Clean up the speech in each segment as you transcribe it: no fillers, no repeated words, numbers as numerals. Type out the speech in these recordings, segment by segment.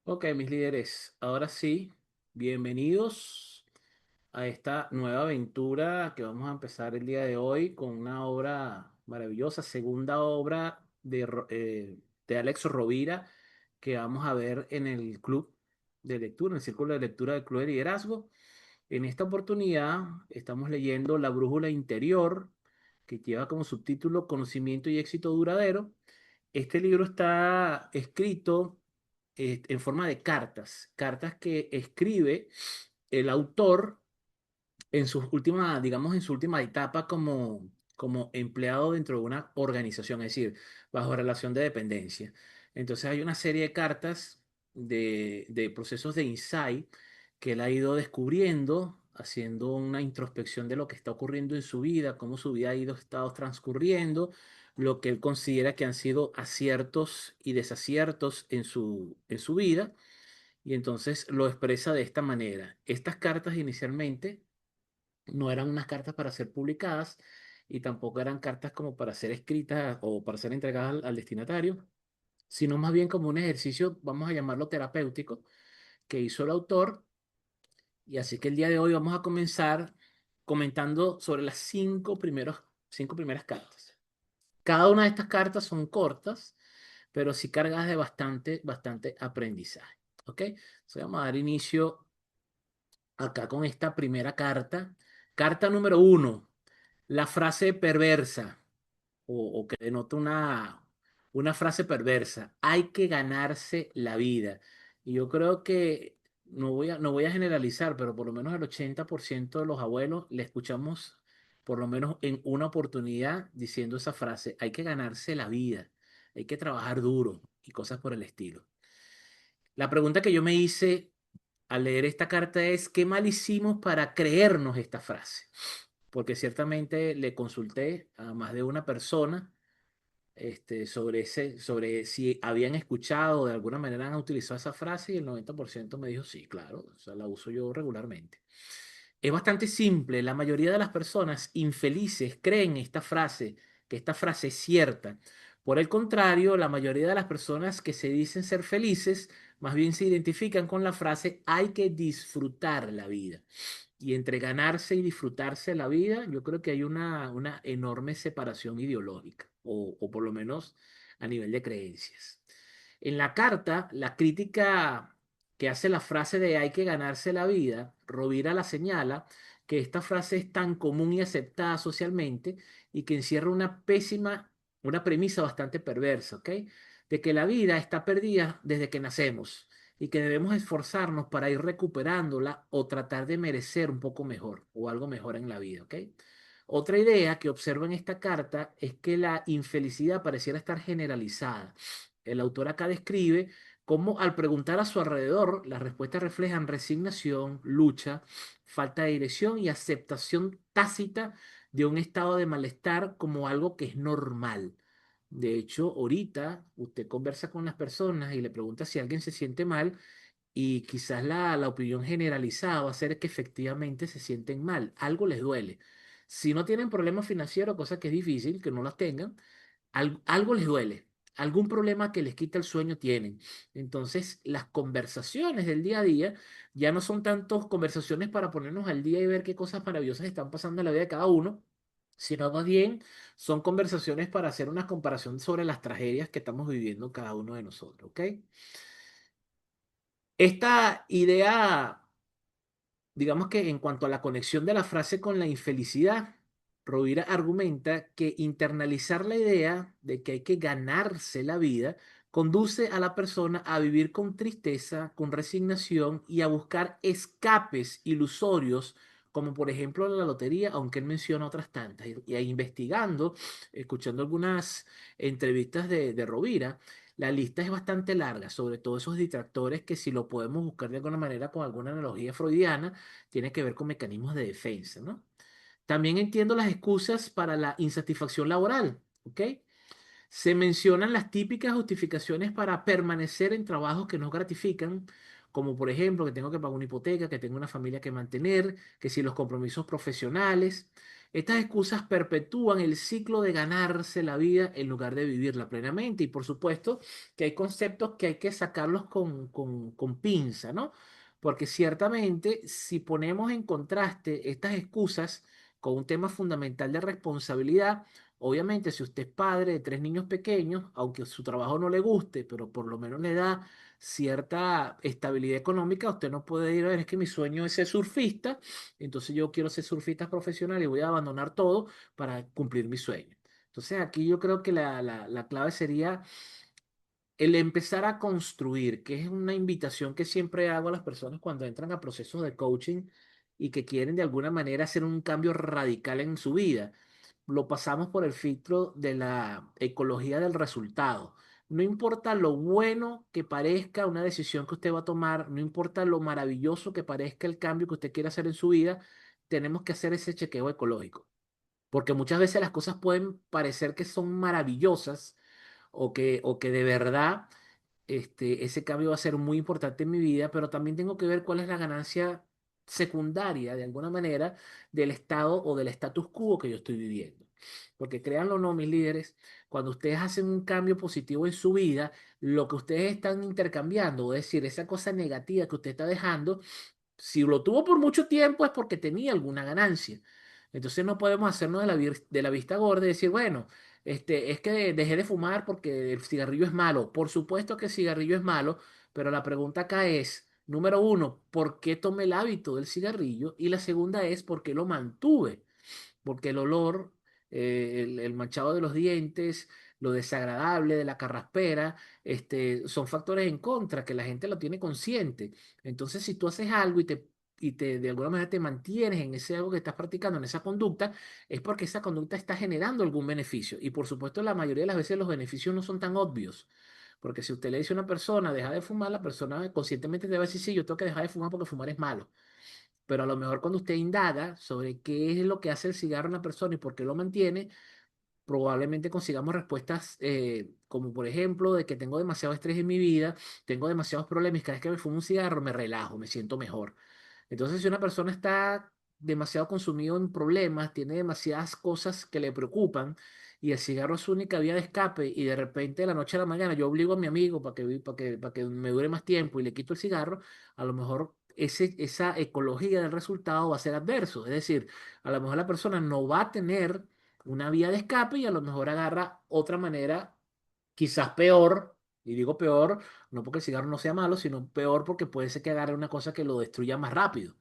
Ok, mis líderes, ahora sí, bienvenidos a esta nueva aventura que vamos a empezar el día de hoy con una obra maravillosa, segunda obra de Alex Rovira que vamos a ver en el club de lectura, en el círculo de lectura del Club de Liderazgo. En esta oportunidad estamos leyendo La Brújula Interior, que lleva como subtítulo Conocimiento y éxito duradero. Este libro está escrito en forma de cartas, cartas que escribe el autor en sus últimas, digamos, en su última etapa como empleado dentro de una organización, es decir, bajo relación de dependencia. Entonces hay una serie de cartas de procesos de insight que él ha ido descubriendo, haciendo una introspección de lo que está ocurriendo en su vida, cómo su vida ha ido estado transcurriendo, lo que él considera que han sido aciertos y desaciertos en su vida, y entonces lo expresa de esta manera. Estas cartas inicialmente no eran unas cartas para ser publicadas y tampoco eran cartas como para ser escritas o para ser entregadas al destinatario, sino más bien como un ejercicio, vamos a llamarlo terapéutico, que hizo el autor. Y así que el día de hoy vamos a comenzar comentando sobre las cinco primeras cartas. Cada una de estas cartas son cortas, pero sí cargadas de bastante aprendizaje. ¿Ok? Entonces vamos a dar inicio acá con esta primera carta. Carta número uno, la frase perversa o que denota una frase perversa. Hay que ganarse la vida. Y yo creo que no voy a generalizar, pero por lo menos el 80% de los abuelos le escuchamos por lo menos en una oportunidad diciendo esa frase. Hay que ganarse la vida, hay que trabajar duro y cosas por el estilo. La pregunta que yo me hice al leer esta carta es, ¿qué mal hicimos para creernos esta frase? Porque ciertamente le consulté a más de una persona sobre si habían escuchado o de alguna manera han utilizado esa frase, y el 90% me dijo, sí, claro, o sea, la uso yo regularmente. Es bastante simple. La mayoría de las personas infelices creen esta frase, que esta frase es cierta. Por el contrario, la mayoría de las personas que se dicen ser felices, más bien se identifican con la frase hay que disfrutar la vida. Y entre ganarse y disfrutarse la vida, yo creo que hay una enorme separación ideológica, o por lo menos a nivel de creencias. En la carta, la crítica que hace la frase de hay que ganarse la vida, Rovira la señala que esta frase es tan común y aceptada socialmente y que encierra una premisa bastante perversa, ¿ok? De que la vida está perdida desde que nacemos y que debemos esforzarnos para ir recuperándola o tratar de merecer un poco mejor o algo mejor en la vida, ¿ok? Otra idea que observo en esta carta es que la infelicidad pareciera estar generalizada. El autor acá describe cómo al preguntar a su alrededor, las respuestas reflejan resignación, lucha, falta de dirección y aceptación tácita de un estado de malestar como algo que es normal. De hecho, ahorita usted conversa con las personas y le pregunta si alguien se siente mal, y quizás la opinión generalizada va a ser que efectivamente se sienten mal, algo les duele. Si no tienen problemas financieros, cosa que es difícil que no las tengan, algo les duele, algún problema que les quita el sueño tienen. Entonces, las conversaciones del día a día ya no son tantos conversaciones para ponernos al día y ver qué cosas maravillosas están pasando en la vida de cada uno, sino más bien son conversaciones para hacer una comparación sobre las tragedias que estamos viviendo cada uno de nosotros, ¿ok? Esta idea, digamos que en cuanto a la conexión de la frase con la infelicidad, Rovira argumenta que internalizar la idea de que hay que ganarse la vida conduce a la persona a vivir con tristeza, con resignación y a buscar escapes ilusorios, como por ejemplo la lotería, aunque él menciona otras tantas. Y ahí investigando, escuchando algunas entrevistas de Rovira, la lista es bastante larga, sobre todo esos distractores que si lo podemos buscar de alguna manera con alguna analogía freudiana, tiene que ver con mecanismos de defensa, ¿no? También entiendo las excusas para la insatisfacción laboral, ¿ok? Se mencionan las típicas justificaciones para permanecer en trabajos que no gratifican, como por ejemplo que tengo que pagar una hipoteca, que tengo una familia que mantener, que si los compromisos profesionales. Estas excusas perpetúan el ciclo de ganarse la vida en lugar de vivirla plenamente. Y por supuesto que hay conceptos que hay que sacarlos con pinza, ¿no? Porque ciertamente si ponemos en contraste estas excusas con un tema fundamental de responsabilidad, obviamente si usted es padre de tres niños pequeños, aunque su trabajo no le guste, pero por lo menos le da cierta estabilidad económica, usted no puede ir a ver, es que mi sueño es ser surfista, entonces yo quiero ser surfista profesional y voy a abandonar todo para cumplir mi sueño. Entonces aquí yo creo que la clave sería el empezar a construir, que es una invitación que siempre hago a las personas cuando entran a procesos de coaching y que quieren de alguna manera hacer un cambio radical en su vida. Lo pasamos por el filtro de la ecología del resultado. No importa lo bueno que parezca una decisión que usted va a tomar, no importa lo maravilloso que parezca el cambio que usted quiera hacer en su vida, tenemos que hacer ese chequeo ecológico. Porque muchas veces las cosas pueden parecer que son maravillosas o que de verdad ese cambio va a ser muy importante en mi vida, pero también tengo que ver cuál es la ganancia secundaria, de alguna manera, del estado o del status quo que yo estoy viviendo. Porque créanlo o no, mis líderes, cuando ustedes hacen un cambio positivo en su vida, lo que ustedes están intercambiando, es decir, esa cosa negativa que usted está dejando, si lo tuvo por mucho tiempo es porque tenía alguna ganancia. Entonces no podemos hacernos de la vista gorda y decir, bueno, es que dejé de fumar porque el cigarrillo es malo. Por supuesto que el cigarrillo es malo, pero la pregunta acá es, número uno, ¿por qué tomé el hábito del cigarrillo? Y la segunda es, ¿por qué lo mantuve? Porque el olor, el manchado de los dientes, lo desagradable de la carraspera, son factores en contra que la gente lo tiene consciente. Entonces, si tú haces algo y de alguna manera te mantienes en ese algo que estás practicando, en esa conducta, es porque esa conducta está generando algún beneficio. Y por supuesto, la mayoría de las veces los beneficios no son tan obvios. Porque si usted le dice a una persona, deja de fumar, la persona conscientemente te va a decir, sí, yo tengo que dejar de fumar porque fumar es malo. Pero a lo mejor cuando usted indaga sobre qué es lo que hace el cigarro en la persona y por qué lo mantiene, probablemente consigamos respuestas como por ejemplo de que tengo demasiado estrés en mi vida, tengo demasiados problemas y cada vez que me fumo un cigarro me relajo, me siento mejor. Entonces, si una persona está demasiado consumido en problemas, tiene demasiadas cosas que le preocupan y el cigarro es su única vía de escape y de repente de la noche a la mañana yo obligo a mi amigo para que me dure más tiempo y le quito el cigarro, a lo mejor esa ecología del resultado va a ser adverso. Es decir, a lo mejor la persona no va a tener una vía de escape y a lo mejor agarra otra manera, quizás peor. Y digo peor, no porque el cigarro no sea malo, sino peor porque puede ser que agarre una cosa que lo destruya más rápido.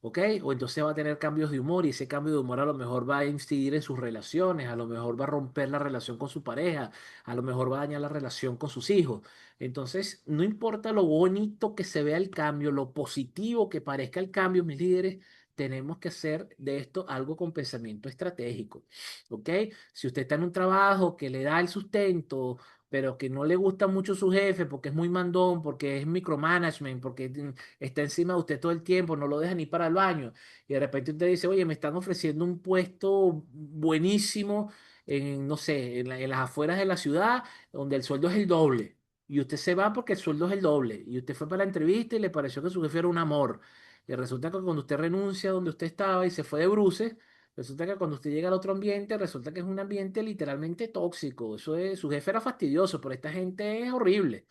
¿Ok? O entonces va a tener cambios de humor y ese cambio de humor a lo mejor va a incidir en sus relaciones, a lo mejor va a romper la relación con su pareja, a lo mejor va a dañar la relación con sus hijos. Entonces, no importa lo bonito que se vea el cambio, lo positivo que parezca el cambio, mis líderes, tenemos que hacer de esto algo con pensamiento estratégico. ¿Ok? Si usted está en un trabajo que le da el sustento, pero que no le gusta mucho su jefe porque es muy mandón, porque es micromanagement, porque está encima de usted todo el tiempo, no lo deja ni para el baño. Y de repente usted dice, oye, me están ofreciendo un puesto buenísimo en, no sé, en las afueras de la ciudad, donde el sueldo es el doble. Y usted se va porque el sueldo es el doble. Y usted fue para la entrevista y le pareció que su jefe era un amor. Y resulta que cuando usted renuncia a donde usted estaba y se fue de bruces, resulta que cuando usted llega al otro ambiente, resulta que es un ambiente literalmente tóxico. Eso es, su jefe era fastidioso, pero esta gente es horrible.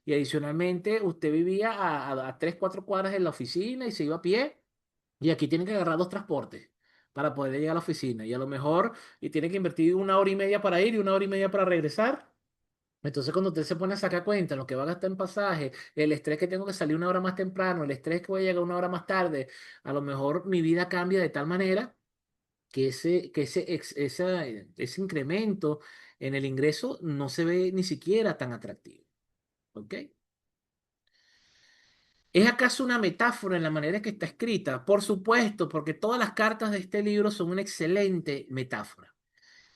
Y adicionalmente, usted vivía a 3, 4 cuadras de la oficina y se iba a pie. Y aquí tiene que agarrar dos transportes para poder llegar a la oficina. Y a lo mejor y tiene que invertir 1 hora y media para ir y 1 hora y media para regresar. Entonces, cuando usted se pone a sacar cuenta lo que va a gastar en pasaje, el estrés que tengo que salir 1 hora más temprano, el estrés que voy a llegar 1 hora más tarde, a lo mejor mi vida cambia de tal manera que ese incremento en el ingreso no se ve ni siquiera tan atractivo. ¿Ok? ¿Es acaso una metáfora en la manera que está escrita? Por supuesto, porque todas las cartas de este libro son una excelente metáfora.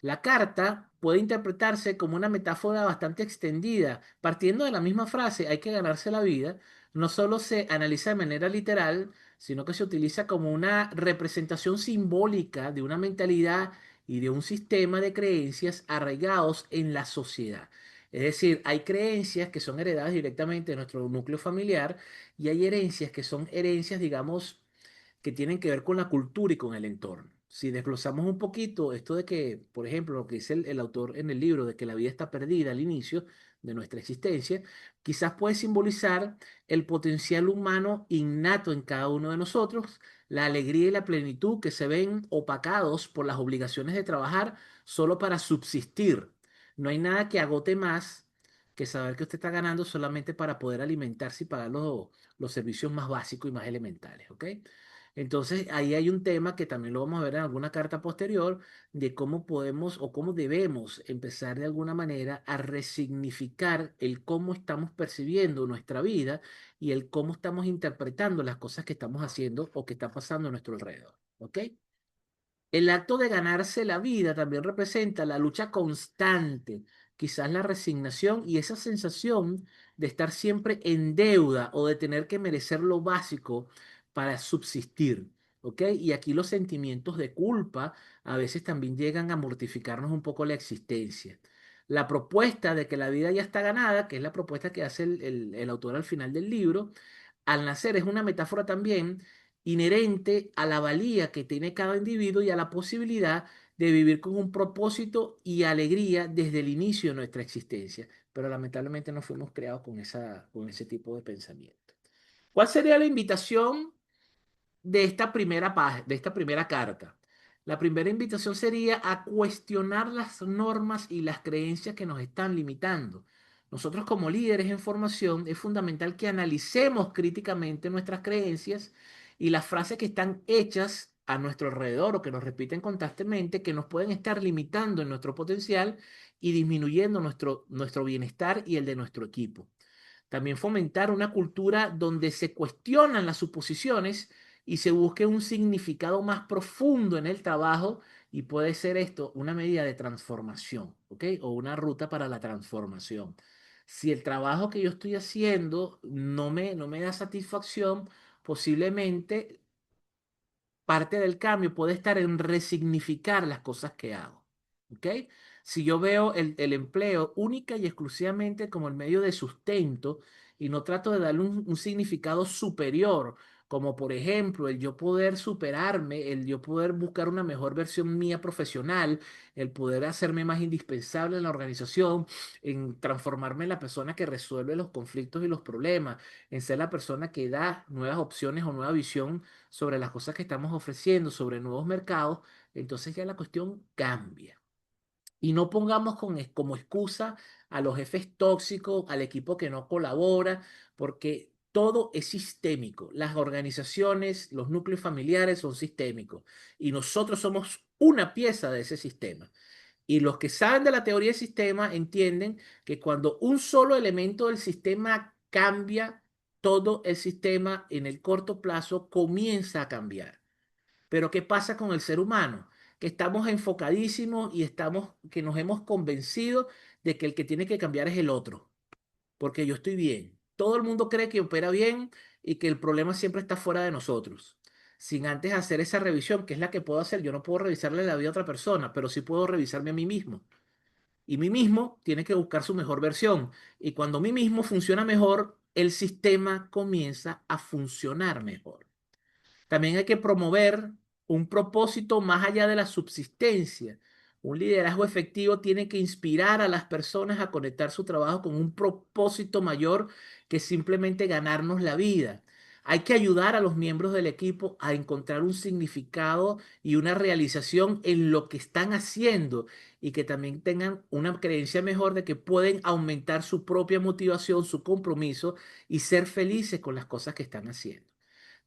La carta puede interpretarse como una metáfora bastante extendida. Partiendo de la misma frase, hay que ganarse la vida, no solo se analiza de manera literal, sino que se utiliza como una representación simbólica de una mentalidad y de un sistema de creencias arraigados en la sociedad. Es decir, hay creencias que son heredadas directamente de nuestro núcleo familiar y hay herencias que son herencias, digamos, que tienen que ver con la cultura y con el entorno. Si desglosamos un poquito esto de que, por ejemplo, lo que dice el autor en el libro, de que la vida está perdida al inicio de nuestra existencia, quizás puede simbolizar el potencial humano innato en cada uno de nosotros, la alegría y la plenitud que se ven opacados por las obligaciones de trabajar solo para subsistir. No hay nada que agote más que saber que usted está ganando solamente para poder alimentarse y pagar los servicios más básicos y más elementales, ¿ok? Entonces, ahí hay un tema que también lo vamos a ver en alguna carta posterior de cómo podemos o cómo debemos empezar de alguna manera a resignificar el cómo estamos percibiendo nuestra vida y el cómo estamos interpretando las cosas que estamos haciendo o que está pasando a nuestro alrededor, ¿ok? El acto de ganarse la vida también representa la lucha constante, quizás la resignación y esa sensación de estar siempre en deuda o de tener que merecer lo básico para subsistir, ¿ok? Y aquí los sentimientos de culpa a veces también llegan a mortificarnos un poco la existencia. La propuesta de que la vida ya está ganada, que es la propuesta que hace el autor al final del libro, al nacer es una metáfora también inherente a la valía que tiene cada individuo y a la posibilidad de vivir con un propósito y alegría desde el inicio de nuestra existencia. Pero lamentablemente no fuimos creados con ese tipo de pensamiento. ¿Cuál sería la invitación de esta de esta primera carta? La primera invitación sería a cuestionar las normas y las creencias que nos están limitando. Nosotros como líderes en formación es fundamental que analicemos críticamente nuestras creencias y las frases que están hechas a nuestro alrededor o que nos repiten constantemente, que nos pueden estar limitando en nuestro potencial y disminuyendo nuestro bienestar y el de nuestro equipo. También fomentar una cultura donde se cuestionan las suposiciones y se busque un significado más profundo en el trabajo y puede ser esto una medida de transformación, ¿ok? O una ruta para la transformación. Si el trabajo que yo estoy haciendo no me da satisfacción, posiblemente parte del cambio puede estar en resignificar las cosas que hago. ¿Ok? Si yo veo el empleo única y exclusivamente como el medio de sustento y no trato de darle un significado superior, como por ejemplo el yo poder superarme, el yo poder buscar una mejor versión mía profesional, el poder hacerme más indispensable en la organización, en transformarme en la persona que resuelve los conflictos y los problemas, en ser la persona que da nuevas opciones o nueva visión sobre las cosas que estamos ofreciendo, sobre nuevos mercados, entonces ya la cuestión cambia. Y no pongamos como excusa a los jefes tóxicos, al equipo que no colabora, porque todo es sistémico. Las organizaciones, los núcleos familiares son sistémicos y nosotros somos una pieza de ese sistema. Y los que saben de la teoría del sistema entienden que cuando un solo elemento del sistema cambia, todo el sistema en el corto plazo comienza a cambiar. Pero ¿qué pasa con el ser humano? Que estamos enfocadísimos y que nos hemos convencido de que el que tiene que cambiar es el otro, porque yo estoy bien. Todo el mundo cree que opera bien y que el problema siempre está fuera de nosotros. Sin antes hacer esa revisión, que es la que puedo hacer. Yo no puedo revisarle la vida a otra persona, pero sí puedo revisarme a mí mismo. Y mí mismo tiene que buscar su mejor versión. Y cuando mí mismo funciona mejor, el sistema comienza a funcionar mejor. También hay que promover un propósito más allá de la subsistencia. Un liderazgo efectivo tiene que inspirar a las personas a conectar su trabajo con un propósito mayor que simplemente ganarnos la vida. Hay que ayudar a los miembros del equipo a encontrar un significado y una realización en lo que están haciendo y que también tengan una creencia mejor de que pueden aumentar su propia motivación, su compromiso y ser felices con las cosas que están haciendo.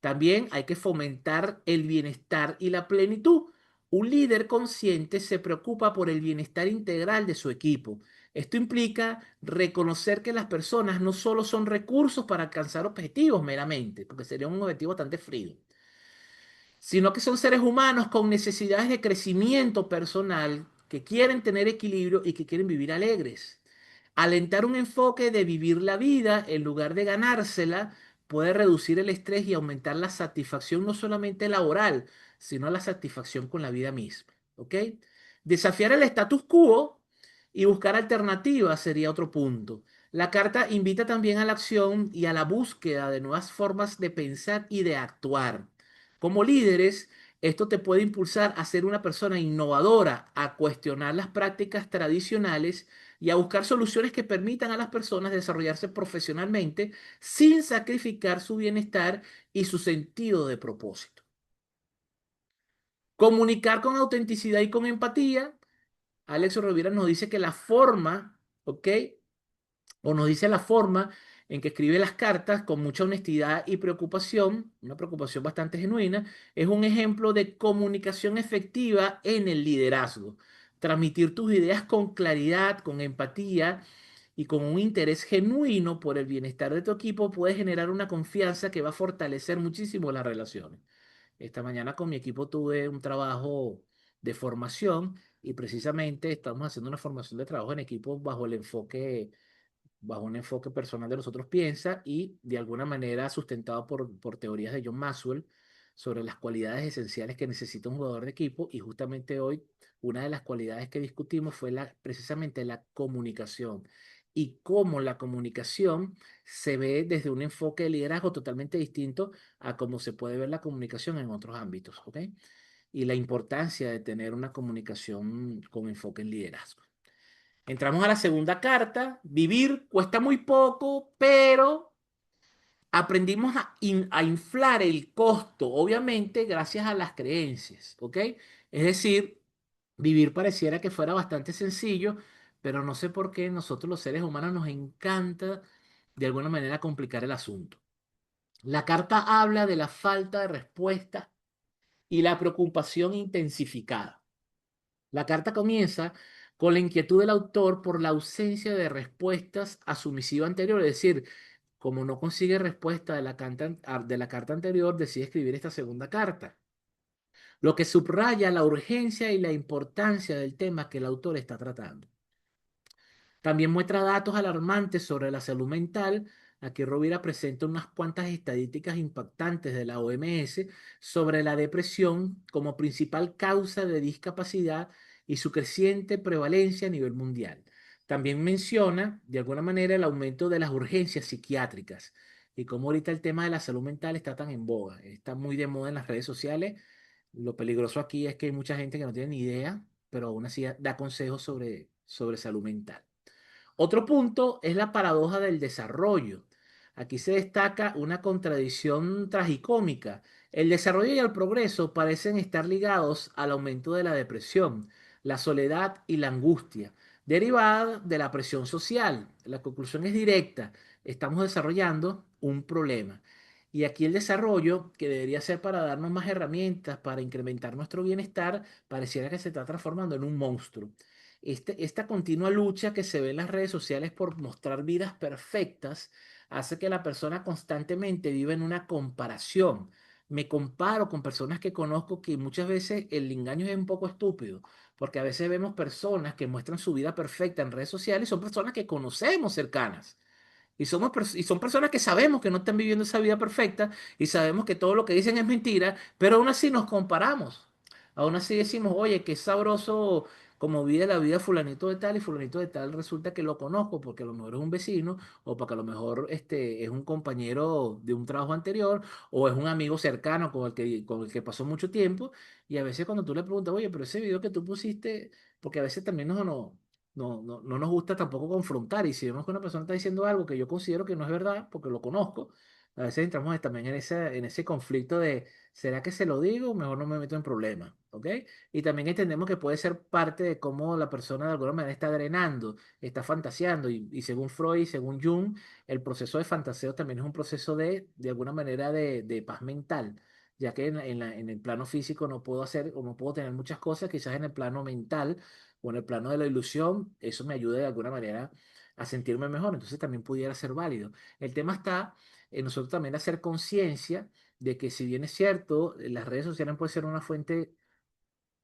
También hay que fomentar el bienestar y la plenitud. Un líder consciente se preocupa por el bienestar integral de su equipo. Esto implica reconocer que las personas no solo son recursos para alcanzar objetivos meramente, porque sería un objetivo bastante frío, sino que son seres humanos con necesidades de crecimiento personal, que quieren tener equilibrio y que quieren vivir alegres. Alentar un enfoque de vivir la vida en lugar de ganársela puede reducir el estrés y aumentar la satisfacción no solamente laboral, sino la satisfacción con la vida misma. ¿Ok? Desafiar el status quo y buscar alternativas sería otro punto. La carta invita también a la acción y a la búsqueda de nuevas formas de pensar y de actuar. Como líderes, Esto te puede impulsar a ser una persona innovadora, a cuestionar las prácticas tradicionales y a buscar soluciones que permitan a las personas desarrollarse profesionalmente sin sacrificar su bienestar y su sentido de propósito. Comunicar con autenticidad y con empatía. Alex Rovira nos dice que la forma, ¿ok? O nos dice la forma en que escribe las cartas con mucha honestidad y preocupación, una preocupación bastante genuina, es un ejemplo de comunicación efectiva en el liderazgo. Transmitir tus ideas con claridad, con empatía y con un interés genuino por el bienestar de tu equipo puede generar una confianza que va a fortalecer muchísimo las relaciones. Esta mañana con mi equipo tuve un trabajo de formación y precisamente estamos haciendo una formación de trabajo en equipo bajo un enfoque personal de los otros piensa y de alguna manera sustentado por teorías de John Maxwell sobre las cualidades esenciales que necesita un jugador de equipo. Y justamente hoy una de las cualidades que discutimos fue precisamente la comunicación y cómo la comunicación se ve desde un enfoque de liderazgo totalmente distinto a cómo se puede ver la comunicación en otros ámbitos, ¿ok? Y la importancia de tener una comunicación con enfoque en liderazgo. Entramos a la segunda carta. Vivir cuesta muy poco, pero aprendimos a inflar el costo, obviamente, gracias a las creencias, ¿ok? Es decir, vivir pareciera que fuera bastante sencillo, pero no sé por qué nosotros los seres humanos nos encanta de alguna manera complicar el asunto. La carta habla de la falta de respuesta y la preocupación intensificada. La carta comienza con la inquietud del autor por la ausencia de respuestas a su misiva anterior, es decir, como no consigue respuesta de la carta anterior, decide escribir esta segunda carta, lo que subraya la urgencia y la importancia del tema que el autor está tratando. También muestra datos alarmantes sobre la salud mental. Aquí Rovira presenta unas cuantas estadísticas impactantes de la OMS sobre la depresión como principal causa de discapacidad y su creciente prevalencia a nivel mundial. También menciona, de alguna manera, el aumento de las urgencias psiquiátricas y cómo ahorita el tema de la salud mental está tan en boga, está muy de moda en las redes sociales. Lo peligroso aquí es que hay mucha gente que no tiene ni idea, pero aún así da consejos sobre salud mental. Otro punto es la paradoja del desarrollo. Aquí se destaca una contradicción tragicómica. El desarrollo y el progreso parecen estar ligados al aumento de la depresión, la soledad y la angustia, derivada de la presión social. La conclusión es directa. Estamos desarrollando un problema. Y aquí el desarrollo, que debería ser para darnos más herramientas, para incrementar nuestro bienestar, pareciera que se está transformando en un monstruo. Esta continua lucha que se ve en las redes sociales por mostrar vidas perfectas hace que la persona constantemente viva en una comparación. Me comparo con personas que conozco que muchas veces el engaño es un poco estúpido, porque a veces vemos personas que muestran su vida perfecta en redes sociales y son personas que conocemos cercanas. Y son personas que sabemos que no están viviendo esa vida perfecta y sabemos que todo lo que dicen es mentira, pero aún así nos comparamos. Aún así decimos, oye, qué sabroso como vive la vida fulanito de tal y fulanito de tal resulta que lo conozco porque a lo mejor es un vecino o porque a lo mejor es un compañero de un trabajo anterior o es un amigo cercano con el que pasó mucho tiempo. Y a veces cuando tú le preguntas, oye, pero ese video que tú pusiste, porque a veces también no nos gusta tampoco confrontar. Y si vemos que una persona está diciendo algo que yo considero que no es verdad, porque lo conozco, a veces entramos también en ese conflicto de, ¿será que se lo digo? Mejor no me meto en problemas, ¿ok? Y también entendemos que puede ser parte de cómo la persona de alguna manera está drenando, está fantaseando. Y según Freud y según Jung, el proceso de fantaseo también es un proceso de alguna manera, de paz mental. Ya que en el plano físico no puedo hacer o no puedo tener muchas cosas, quizás en el plano mental o en el plano de la ilusión, eso me ayuda de alguna manera a sentirme mejor, entonces también pudiera ser válido. El tema está en nosotros también hacer conciencia de que si bien es cierto, las redes sociales pueden ser una fuente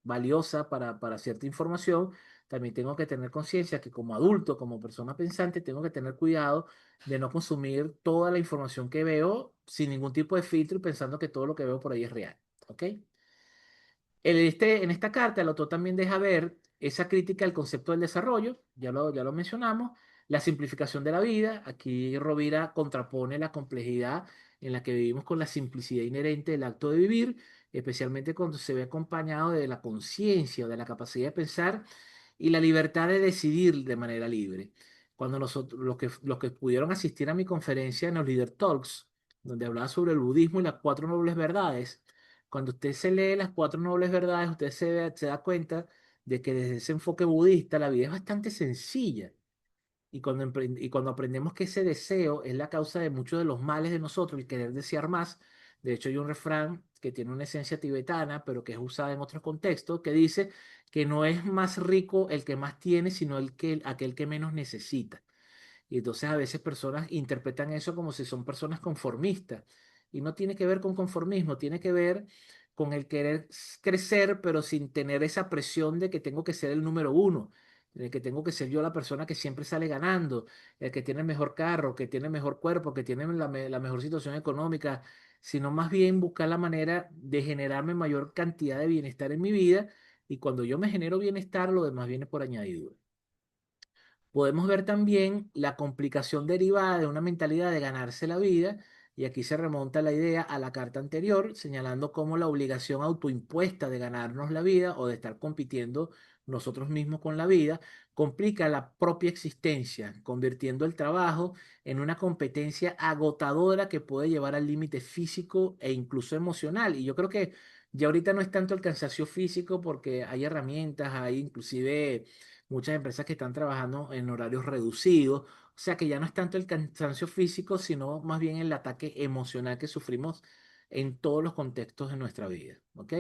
valiosa para cierta información, también tengo que tener conciencia que como adulto, como persona pensante, tengo que tener cuidado de no consumir toda la información que veo sin ningún tipo de filtro y pensando que todo lo que veo por ahí es real. ¿Ok? En esta carta, el autor también deja ver esa crítica al concepto del desarrollo, ya lo mencionamos, la simplificación de la vida. Aquí Rovira contrapone la complejidad en la que vivimos con la simplicidad inherente del acto de vivir. especialmente cuando se ve acompañado de la conciencia o de la capacidad de pensar y la libertad de decidir de manera libre. Cuando nosotros, los que pudieron asistir a mi conferencia en los Leader Talks, donde hablaba sobre el budismo y las cuatro nobles verdades, cuando usted se lee las cuatro nobles verdades, usted se da cuenta de que desde ese enfoque budista la vida es bastante sencilla. Y cuando aprendemos que ese deseo es la causa de muchos de los males de nosotros, el querer desear más, de hecho hay un refrán que tiene una esencia tibetana, pero que es usada en otros contextos, que dice que no es más rico el que más tiene, sino aquel que menos necesita. Y entonces a veces personas interpretan eso como si son personas conformistas. Y no tiene que ver con conformismo, tiene que ver con el querer crecer, pero sin tener esa presión de que tengo que ser el número uno, de que tengo que ser yo la persona que siempre sale ganando, el que tiene el mejor carro, que tiene el mejor cuerpo, que tiene la mejor situación económica, sino más bien buscar la manera de generarme mayor cantidad de bienestar en mi vida. Y cuando yo me genero bienestar, lo demás viene por añadidura. Podemos ver también la complicación derivada de una mentalidad de ganarse la vida, y aquí se remonta la idea a la carta anterior, señalando cómo la obligación autoimpuesta de ganarnos la vida o de estar compitiendo nosotros mismos con la vida complica la propia existencia, convirtiendo el trabajo en una competencia agotadora que puede llevar al límite físico e incluso emocional. Y yo creo que ya ahorita no es tanto el cansancio físico porque hay herramientas, hay inclusive muchas empresas que están trabajando en horarios reducidos, o sea que ya no es tanto el cansancio físico, sino más bien el ataque emocional que sufrimos en todos los contextos de nuestra vida, ¿ok?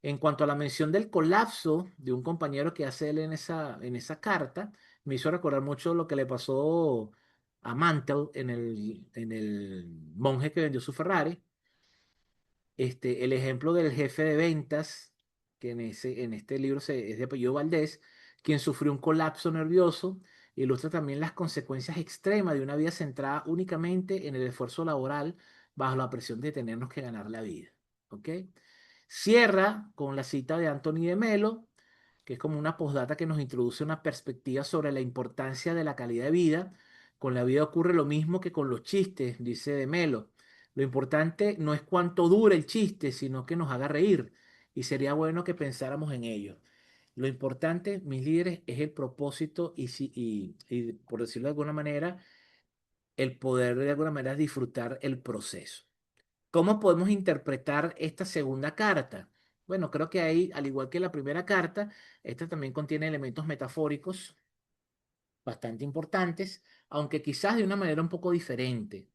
En cuanto a la mención del colapso de un compañero que hace él en esa carta, me hizo recordar mucho lo que le pasó a Mantel en el monje que vendió su Ferrari. El ejemplo del jefe de ventas, que en este libro es de apellido Valdés, quien sufrió un colapso nervioso, ilustra también las consecuencias extremas de una vida centrada únicamente en el esfuerzo laboral bajo la presión de tenernos que ganar la vida. ¿Ok? Cierra con la cita de Anthony de Melo, que es como una postdata que nos introduce una perspectiva sobre la importancia de la calidad de vida. Con la vida ocurre lo mismo que con los chistes, dice de Melo. Lo importante no es cuánto dura el chiste, sino que nos haga reír. Y sería bueno que pensáramos en ello. Lo importante, mis líderes, es el propósito y, por decirlo de alguna manera, el poder de alguna manera disfrutar el proceso. ¿Cómo podemos interpretar esta segunda carta? Bueno, creo que ahí, al igual que la primera carta, esta también contiene elementos metafóricos bastante importantes, aunque quizás de una manera un poco diferente.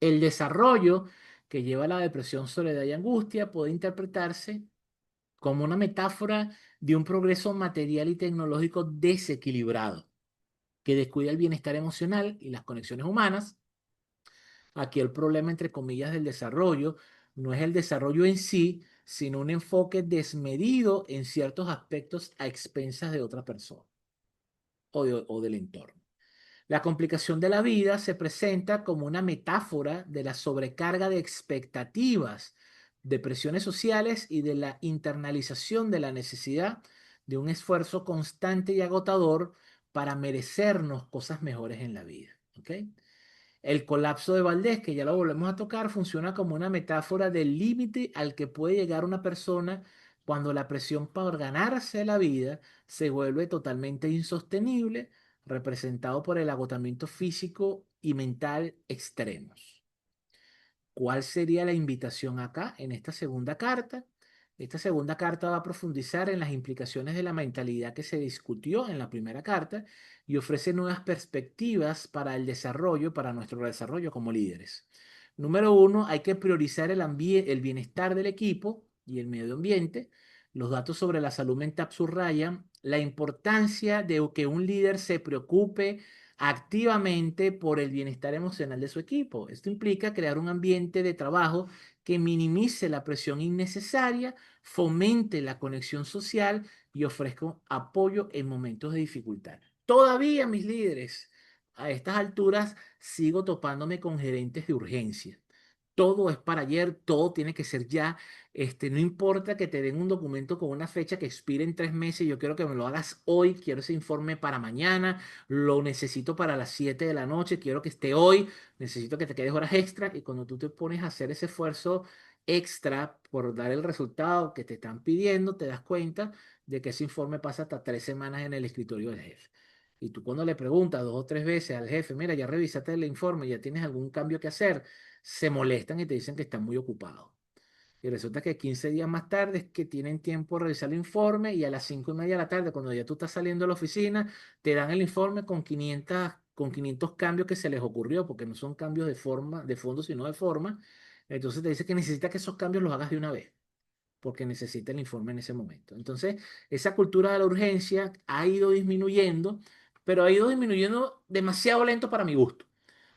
El desarrollo que lleva a la depresión, soledad y angustia puede interpretarse como una metáfora de un progreso material y tecnológico desequilibrado, que descuida el bienestar emocional y las conexiones humanas. Aquí el problema, entre comillas, del desarrollo no es el desarrollo en sí, sino un enfoque desmedido en ciertos aspectos a expensas de otra persona o del entorno. La complicación de la vida se presenta como una metáfora de la sobrecarga de expectativas, de presiones sociales y de la internalización de la necesidad de un esfuerzo constante y agotador para merecernos cosas mejores en la vida. ¿Ok? El colapso de Valdés, que ya lo volvemos a tocar, funciona como una metáfora del límite al que puede llegar una persona cuando la presión para ganarse la vida se vuelve totalmente insostenible, representado por el agotamiento físico y mental extremos. ¿Cuál sería la invitación acá en esta segunda carta? Esta segunda carta va a profundizar en las implicaciones de la mentalidad que se discutió en la primera carta y ofrece nuevas perspectivas para el desarrollo, para nuestro desarrollo como líderes. Número uno, hay que priorizar el bienestar del equipo y el medio ambiente. Los datos sobre la salud mental subrayan la importancia de que un líder se preocupe activamente por el bienestar emocional de su equipo. Esto implica crear un ambiente de trabajo que minimice la presión innecesaria, fomente la conexión social y ofrezca apoyo en momentos de dificultad. Todavía, mis líderes, a estas alturas sigo topándome con gerentes de urgencia. Todo es para ayer, todo tiene que ser ya. No importa que te den un documento con una fecha que expire en 3 meses, yo quiero que me lo hagas hoy, quiero ese informe para mañana, lo necesito para las 7 de la noche, quiero que esté hoy, necesito que te quedes horas extra y cuando tú te pones a hacer ese esfuerzo extra por dar el resultado que te están pidiendo, te das cuenta de que ese informe pasa hasta 3 semanas en el escritorio del jefe. Y tú cuando le preguntas 2 o 3 veces al jefe, mira, ya revisaste el informe, ya tienes algún cambio que hacer, se molestan y te dicen que están muy ocupados. Y resulta que 15 días más tarde es que tienen tiempo de revisar el informe y a las 5:30 de la tarde, cuando ya tú estás saliendo de la oficina, te dan el informe con 500 cambios que se les ocurrió, porque no son cambios de forma, de fondo, sino de forma. Entonces te dice que necesita que esos cambios los hagas de una vez, porque necesita el informe en ese momento. Entonces, esa cultura de la urgencia ha ido disminuyendo, pero ha ido disminuyendo demasiado lento para mi gusto.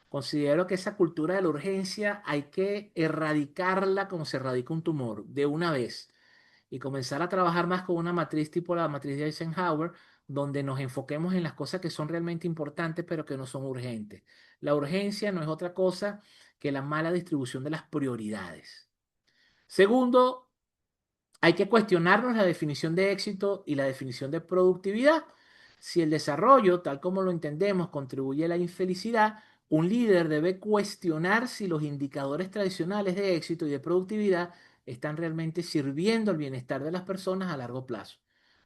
Considero que esa cultura de la urgencia hay que erradicarla como se erradica un tumor, de una vez, y comenzar a trabajar más con una matriz tipo la matriz de Eisenhower, donde nos enfoquemos en las cosas que son realmente importantes, pero que no son urgentes. La urgencia no es otra cosa que la mala distribución de las prioridades. Segundo, hay que cuestionarnos la definición de éxito y la definición de productividad. Si el desarrollo, tal como lo entendemos, contribuye a la infelicidad, un líder debe cuestionar si los indicadores tradicionales de éxito y de productividad están realmente sirviendo al bienestar de las personas a largo plazo.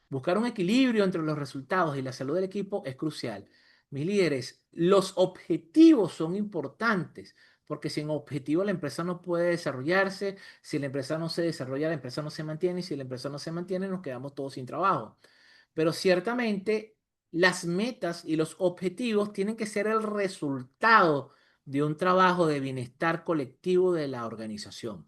Buscar un equilibrio entre los resultados y la salud del equipo es crucial. Mis líderes, los objetivos son importantes, porque sin objetivos la empresa no puede desarrollarse. Si la empresa no se desarrolla, la empresa no se mantiene, y si la empresa no se mantiene, nos quedamos todos sin trabajo. Pero ciertamente las metas y los objetivos tienen que ser el resultado de un trabajo de bienestar colectivo de la organización.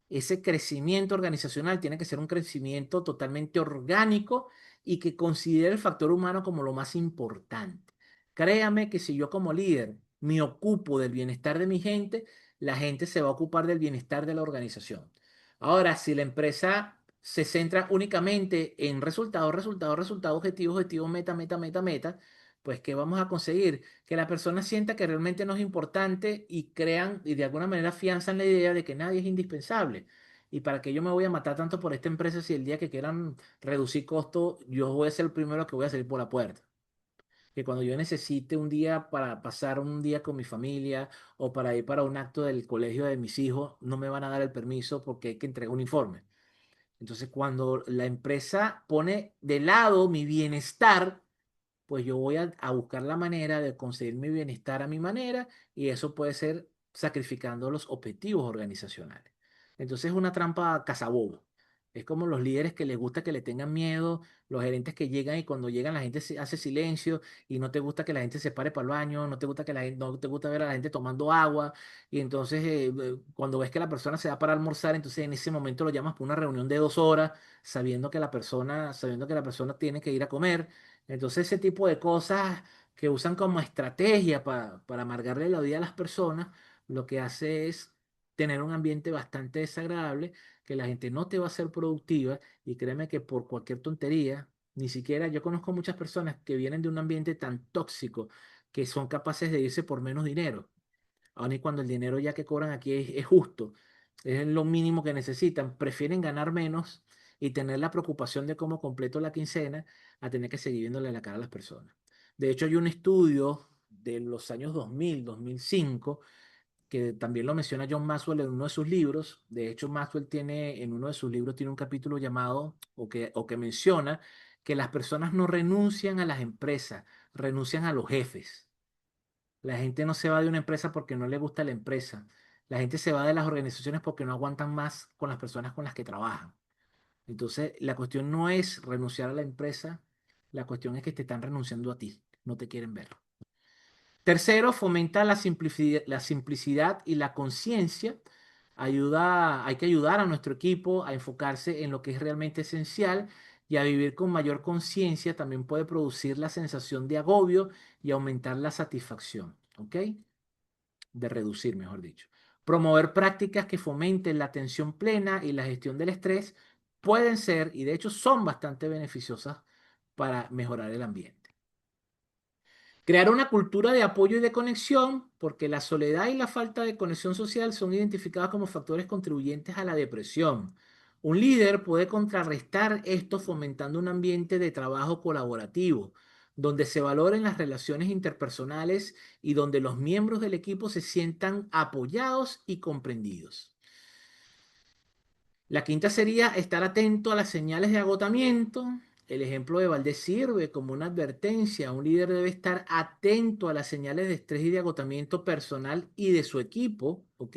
Ese crecimiento organizacional tiene que ser un crecimiento totalmente orgánico y que considere el factor humano como lo más importante. Créame que si yo como líder me ocupo del bienestar de mi gente, la gente se va a ocupar del bienestar de la organización. Ahora, si la empresa se centra únicamente en resultados, resultados, resultados, objetivos, objetivos, meta, meta, meta, meta, pues ¿qué vamos a conseguir? Que la persona sienta que realmente no es importante y crean y de alguna manera afianzan la idea de que nadie es indispensable. ¿Y para qué yo me voy a matar tanto por esta empresa si el día que quieran reducir costos, yo voy a ser el primero que voy a salir por la puerta? Que cuando yo necesite un día para pasar un día con mi familia o para ir para un acto del colegio de mis hijos, no me van a dar el permiso porque hay que entregar un informe. Entonces, cuando la empresa pone de lado mi bienestar, pues yo voy a buscar la manera de conseguir mi bienestar a mi manera y eso puede ser sacrificando los objetivos organizacionales. Entonces es una trampa cazabobo. Es como los líderes que les gusta que le tengan miedo, los gerentes que llegan y cuando llegan la gente hace silencio y no te gusta que la gente se pare para el baño, no te gusta que no te gusta ver a la gente tomando agua y entonces cuando ves que la persona se va para almorzar, entonces en ese momento lo llamas para una reunión de 2 horas, sabiendo que la persona tiene que ir a comer. Entonces ese tipo de cosas que usan como estrategia para amargarle la vida a las personas, lo que hace es tener un ambiente bastante desagradable, que la gente no te va a ser productiva y créeme que por cualquier tontería, ni siquiera yo conozco muchas personas que vienen de un ambiente tan tóxico que son capaces de irse por menos dinero aun y cuando el dinero ya que cobran aquí es justo, es lo mínimo que necesitan, prefieren ganar menos y tener la preocupación de cómo completo la quincena a tener que seguir viéndole la cara a las personas. De hecho, hay un estudio de los años 2000, 2005, que también lo menciona John Maxwell en uno de sus libros. De hecho, Maxwell tiene en uno de sus libros tiene un capítulo llamado o que menciona que las personas no renuncian a las empresas, renuncian a los jefes. La gente no se va de una empresa porque no le gusta la empresa. La gente se va de las organizaciones porque no aguantan más con las personas con las que trabajan. Entonces, la cuestión no es renunciar a la empresa, la cuestión es que te están renunciando a ti, no te quieren ver. Tercero, fomenta la simplicidad y la conciencia. Hay que ayudar a nuestro equipo a enfocarse en lo que es realmente esencial y a vivir con mayor conciencia también puede producir la sensación de agobio y aumentar la satisfacción, ¿ok? De reducir, mejor dicho. Promover prácticas que fomenten la atención plena y la gestión del estrés pueden ser, y de hecho son bastante beneficiosas para mejorar el ambiente. Crear una cultura de apoyo y de conexión, porque la soledad y la falta de conexión social son identificadas como factores contribuyentes a la depresión. Un líder puede contrarrestar esto fomentando un ambiente de trabajo colaborativo, donde se valoren las relaciones interpersonales y donde los miembros del equipo se sientan apoyados y comprendidos. La quinta sería estar atento a las señales de agotamiento. El ejemplo de Valdés sirve como una advertencia. Un líder debe estar atento a las señales de estrés y de agotamiento personal y de su equipo, ¿ok?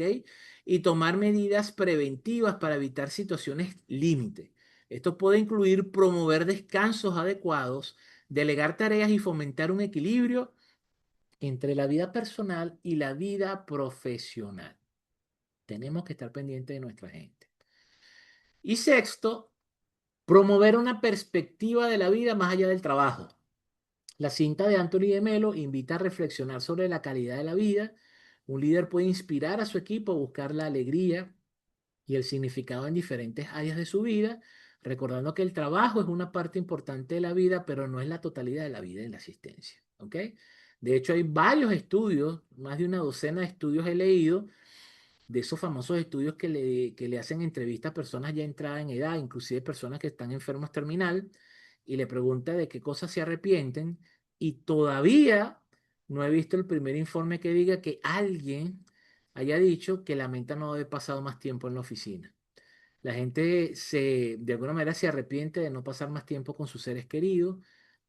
Y tomar medidas preventivas para evitar situaciones límite. Esto puede incluir promover descansos adecuados, delegar tareas y fomentar un equilibrio entre la vida personal y la vida profesional. Tenemos que estar pendientes de nuestra gente. Y sexto, promover una perspectiva de la vida más allá del trabajo. La cinta de Anthony de Melo invita a reflexionar sobre la calidad de la vida. Un líder puede inspirar a su equipo a buscar la alegría y el significado en diferentes áreas de su vida, recordando que el trabajo es una parte importante de la vida, pero no es la totalidad de la vida y la asistencia. ¿Ok? De hecho, hay varios estudios, más de una docena de estudios he leído, de esos famosos estudios que le hacen entrevistas a personas ya entradas en edad, inclusive personas que están enfermos terminal, y le pregunta de qué cosas se arrepienten, y todavía no he visto el primer informe que diga que alguien haya dicho que lamenta no haber pasado más tiempo en la oficina. La gente de alguna manera se arrepiente de no pasar más tiempo con sus seres queridos,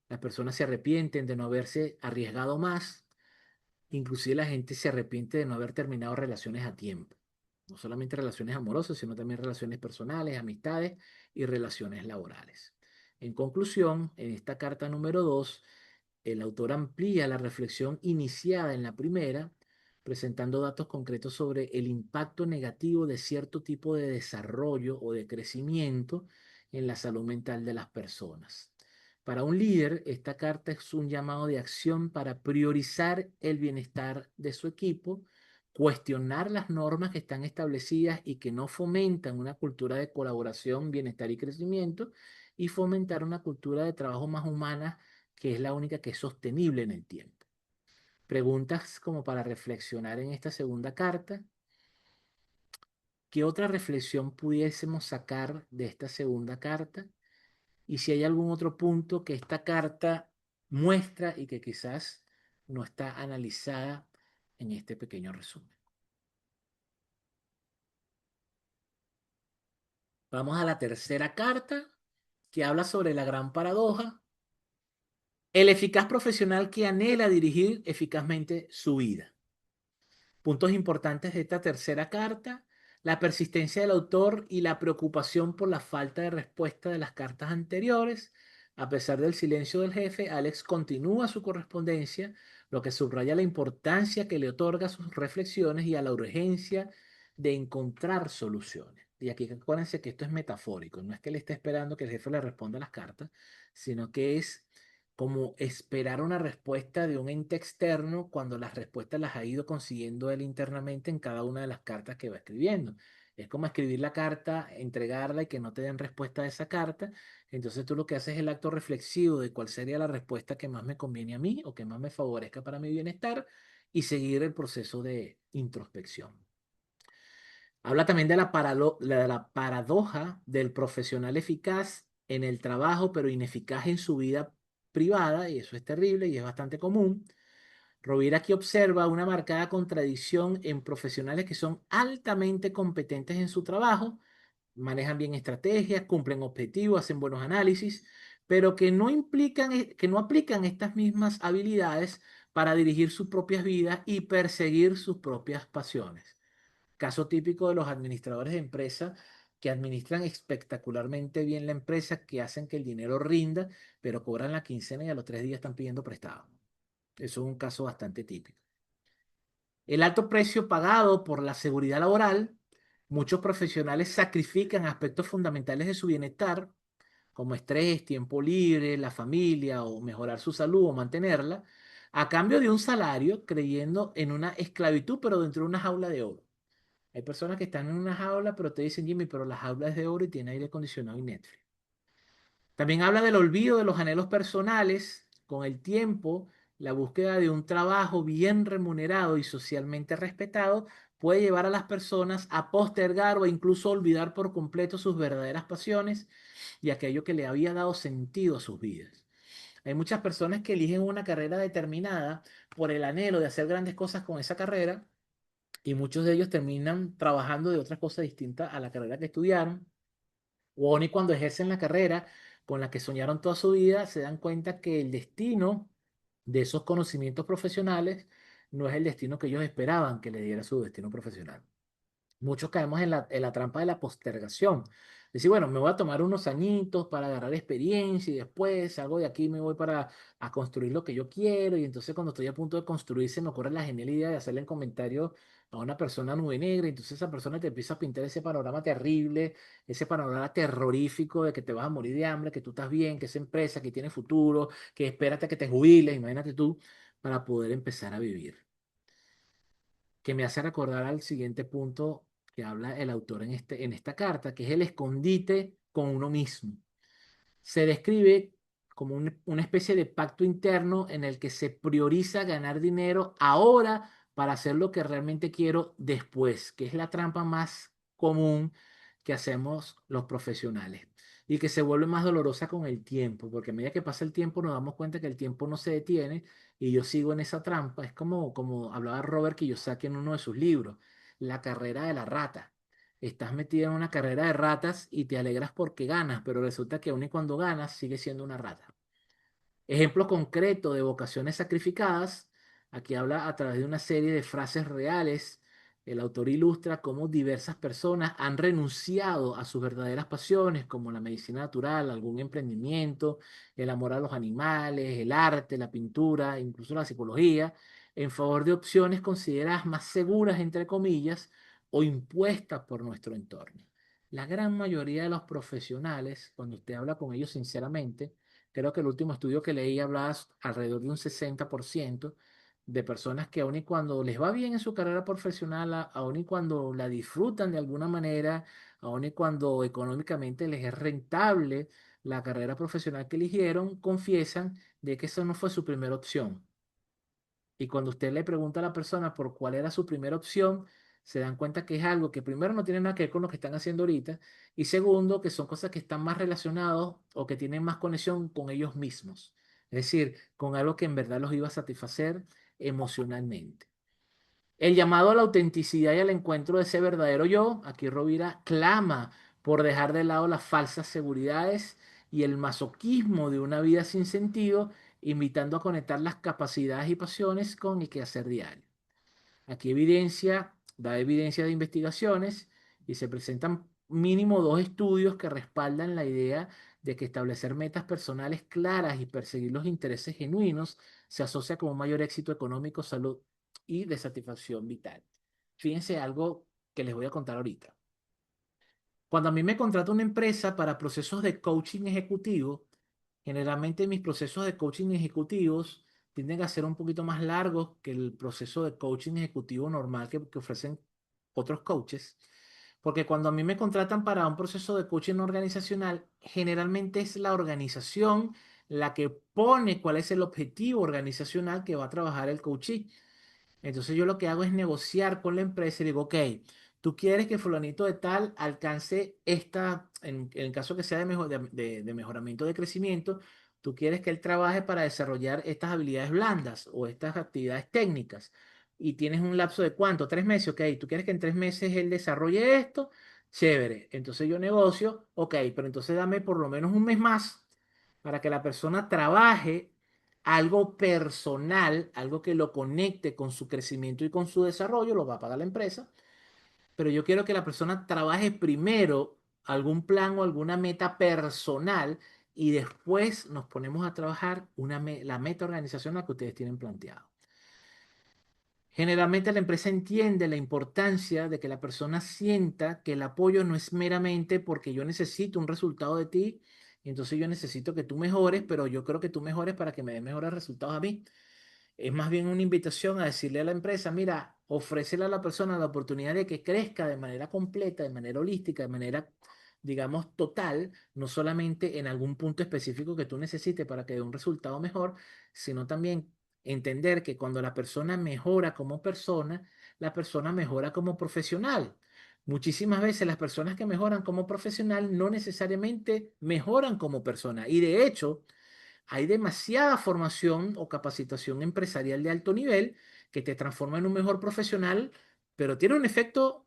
las personas se arrepienten de no haberse arriesgado más. Inclusive la gente se arrepiente de no haber terminado relaciones a tiempo. No solamente relaciones amorosas, sino también relaciones personales, amistades y relaciones laborales. En conclusión, en esta carta número 2, el autor amplía la reflexión iniciada en la primera, presentando datos concretos sobre el impacto negativo de cierto tipo de desarrollo o de crecimiento en la salud mental de las personas. Para un líder, esta carta es un llamado de acción para priorizar el bienestar de su equipo, cuestionar las normas que están establecidas y que no fomentan una cultura de colaboración, bienestar y crecimiento, y fomentar una cultura de trabajo más humana, que es la única que es sostenible en el tiempo. Preguntas como para reflexionar en esta segunda carta. ¿Qué otra reflexión pudiésemos sacar de esta segunda carta? Y si hay algún otro punto que esta carta muestra y que quizás no está analizada en este pequeño resumen. Vamos a la tercera carta, que habla sobre la gran paradoja. El eficaz profesional que anhela dirigir eficazmente su vida. Puntos importantes de esta tercera carta: la persistencia del autor y la preocupación por la falta de respuesta de las cartas anteriores. A pesar del silencio del jefe, Alex continúa su correspondencia, lo que subraya la importancia que le otorga a sus reflexiones y a la urgencia de encontrar soluciones. Y aquí acuérdense que esto es metafórico, no es que le esté esperando que el jefe le responda las cartas, sino que es como esperar una respuesta de un ente externo cuando las respuestas las ha ido consiguiendo él internamente en cada una de las cartas que va escribiendo. Es como escribir la carta, entregarla y que no te den respuesta a esa carta. Entonces tú lo que haces es el acto reflexivo de cuál sería la respuesta que más me conviene a mí o que más me favorezca para mi bienestar, y seguir el proceso de introspección. Habla también de la paradoja del profesional eficaz en el trabajo, pero ineficaz en su vida privada, y eso es terrible y es bastante común. Rovira aquí observa una marcada contradicción en profesionales que son altamente competentes en su trabajo, manejan bien estrategias, cumplen objetivos, hacen buenos análisis, pero que no aplican estas mismas habilidades para dirigir sus propias vidas y perseguir sus propias pasiones. Caso típico de los administradores de empresa que administran espectacularmente bien la empresa, que hacen que el dinero rinda, pero cobran la quincena y a los 3 días están pidiendo prestado. Eso es un caso bastante típico. El alto precio pagado por la seguridad laboral. Muchos profesionales sacrifican aspectos fundamentales de su bienestar, como estrés, tiempo libre, la familia o mejorar su salud o mantenerla, a cambio de un salario, creyendo en una esclavitud, pero dentro de una jaula de oro. Hay personas que están en una jaula, pero te dicen, Jimmy, pero la jaula es de oro y tiene aire acondicionado y Netflix. También habla del olvido de los anhelos personales. Con el tiempo, la búsqueda de un trabajo bien remunerado y socialmente respetado puede llevar a las personas a postergar o incluso olvidar por completo sus verdaderas pasiones y aquello que le había dado sentido a sus vidas. Hay muchas personas que eligen una carrera determinada por el anhelo de hacer grandes cosas con esa carrera, y muchos de ellos terminan trabajando de otra cosa distinta a la carrera que estudiaron. O aun y cuando ejercen la carrera con la que soñaron toda su vida, se dan cuenta que el destino de esos conocimientos profesionales no es el destino que ellos esperaban que le diera su destino profesional. Muchos caemos en la trampa de la postergación. Decir, bueno, me voy a tomar unos añitos para agarrar experiencia y después salgo de aquí y me voy para a construir lo que yo quiero. Y entonces cuando estoy a punto de construir, se me ocurre la genial idea de hacerle un comentario a una persona nube negra. Y entonces esa persona te empieza a pintar ese panorama terrible, ese panorama terrorífico de que te vas a morir de hambre, que tú estás bien, que esa empresa que tiene futuro, que espérate a que te jubiles, imagínate tú, para poder empezar a vivir, que me hace recordar al siguiente punto que habla el autor en esta carta, que es el escondite con uno mismo. Se describe como una especie de pacto interno en el que se prioriza ganar dinero ahora para hacer lo que realmente quiero después, que es la trampa más común que hacemos los profesionales y que se vuelve más dolorosa con el tiempo, porque a medida que pasa el tiempo nos damos cuenta que el tiempo no se detiene y yo sigo en esa trampa. Es como hablaba Robert Kiyosaki en uno de sus libros, la carrera de la rata. Estás metido en una carrera de ratas y te alegras porque ganas, pero resulta que aun y cuando ganas, sigues siendo una rata. Ejemplo concreto de vocaciones sacrificadas. Aquí habla a través de una serie de frases reales. El autor ilustra cómo diversas personas han renunciado a sus verdaderas pasiones, como la medicina natural, algún emprendimiento, el amor a los animales, el arte, la pintura, incluso la psicología, en favor de opciones consideradas más seguras, entre comillas, o impuestas por nuestro entorno. La gran mayoría de los profesionales, cuando usted habla con ellos sinceramente, creo que el último estudio que leí hablaba alrededor de un 60% de personas que aun y cuando les va bien en su carrera profesional, aun y cuando la disfrutan de alguna manera, aun y cuando económicamente les es rentable la carrera profesional que eligieron, confiesan de que esa no fue su primera opción. Y cuando usted le pregunta a la persona por cuál era su primera opción, se dan cuenta que es algo que primero no tiene nada que ver con lo que están haciendo ahorita y segundo que son cosas que están más relacionados o que tienen más conexión con ellos mismos. Es decir, con algo que en verdad los iba a satisfacer emocionalmente. El llamado a la autenticidad y al encuentro de ese verdadero yo, aquí Rovira clama por dejar de lado las falsas seguridades y el masoquismo de una vida sin sentido, invitando a conectar las capacidades y pasiones con el quehacer diario. Aquí da evidencia de investigaciones y se presentan mínimo dos estudios que respaldan la idea de que establecer metas personales claras y perseguir los intereses genuinos se asocia con un mayor éxito económico, salud y de satisfacción vital. Fíjense algo que les voy a contar ahorita. Cuando a mí me contrata una empresa para procesos de coaching ejecutivo, generalmente mis procesos de coaching ejecutivos tienden a ser un poquito más largos que el proceso de coaching ejecutivo normal que ofrecen otros coaches. Porque cuando a mí me contratan para un proceso de coaching organizacional, generalmente es la organización la que pone cuál es el objetivo organizacional que va a trabajar el coachee. Entonces yo lo que hago es negociar con la empresa y digo, ok, tú quieres que fulanito de tal alcance esta, en el caso que sea de mejoramiento de crecimiento, tú quieres que él trabaje para desarrollar estas habilidades blandas o estas actividades técnicas. Y tienes un lapso de cuánto, 3 meses, ok, tú quieres que en 3 meses él desarrolle esto, chévere. Entonces yo negocio, ok, pero entonces dame por lo menos un mes más para que la persona trabaje algo personal, algo que lo conecte con su crecimiento y con su desarrollo, lo va a pagar la empresa, pero yo quiero que la persona trabaje primero algún plan o alguna meta personal y después nos ponemos a trabajar la meta organizacional que ustedes tienen planteado. Generalmente la empresa entiende la importancia de que la persona sienta que el apoyo no es meramente porque yo necesito un resultado de ti, y entonces yo necesito que tú mejores, pero yo creo que tú mejores para que me des mejores resultados a mí. Es más bien una invitación a decirle a la empresa, mira, ofrécele a la persona la oportunidad de que crezca de manera completa, de manera holística, de manera, digamos, total, no solamente en algún punto específico que tú necesites para que dé un resultado mejor, sino también entender que cuando la persona mejora como persona, la persona mejora como profesional. Muchísimas veces las personas que mejoran como profesional no necesariamente mejoran como persona. Y de hecho, hay demasiada formación o capacitación empresarial de alto nivel que te transforma en un mejor profesional, pero tiene un efecto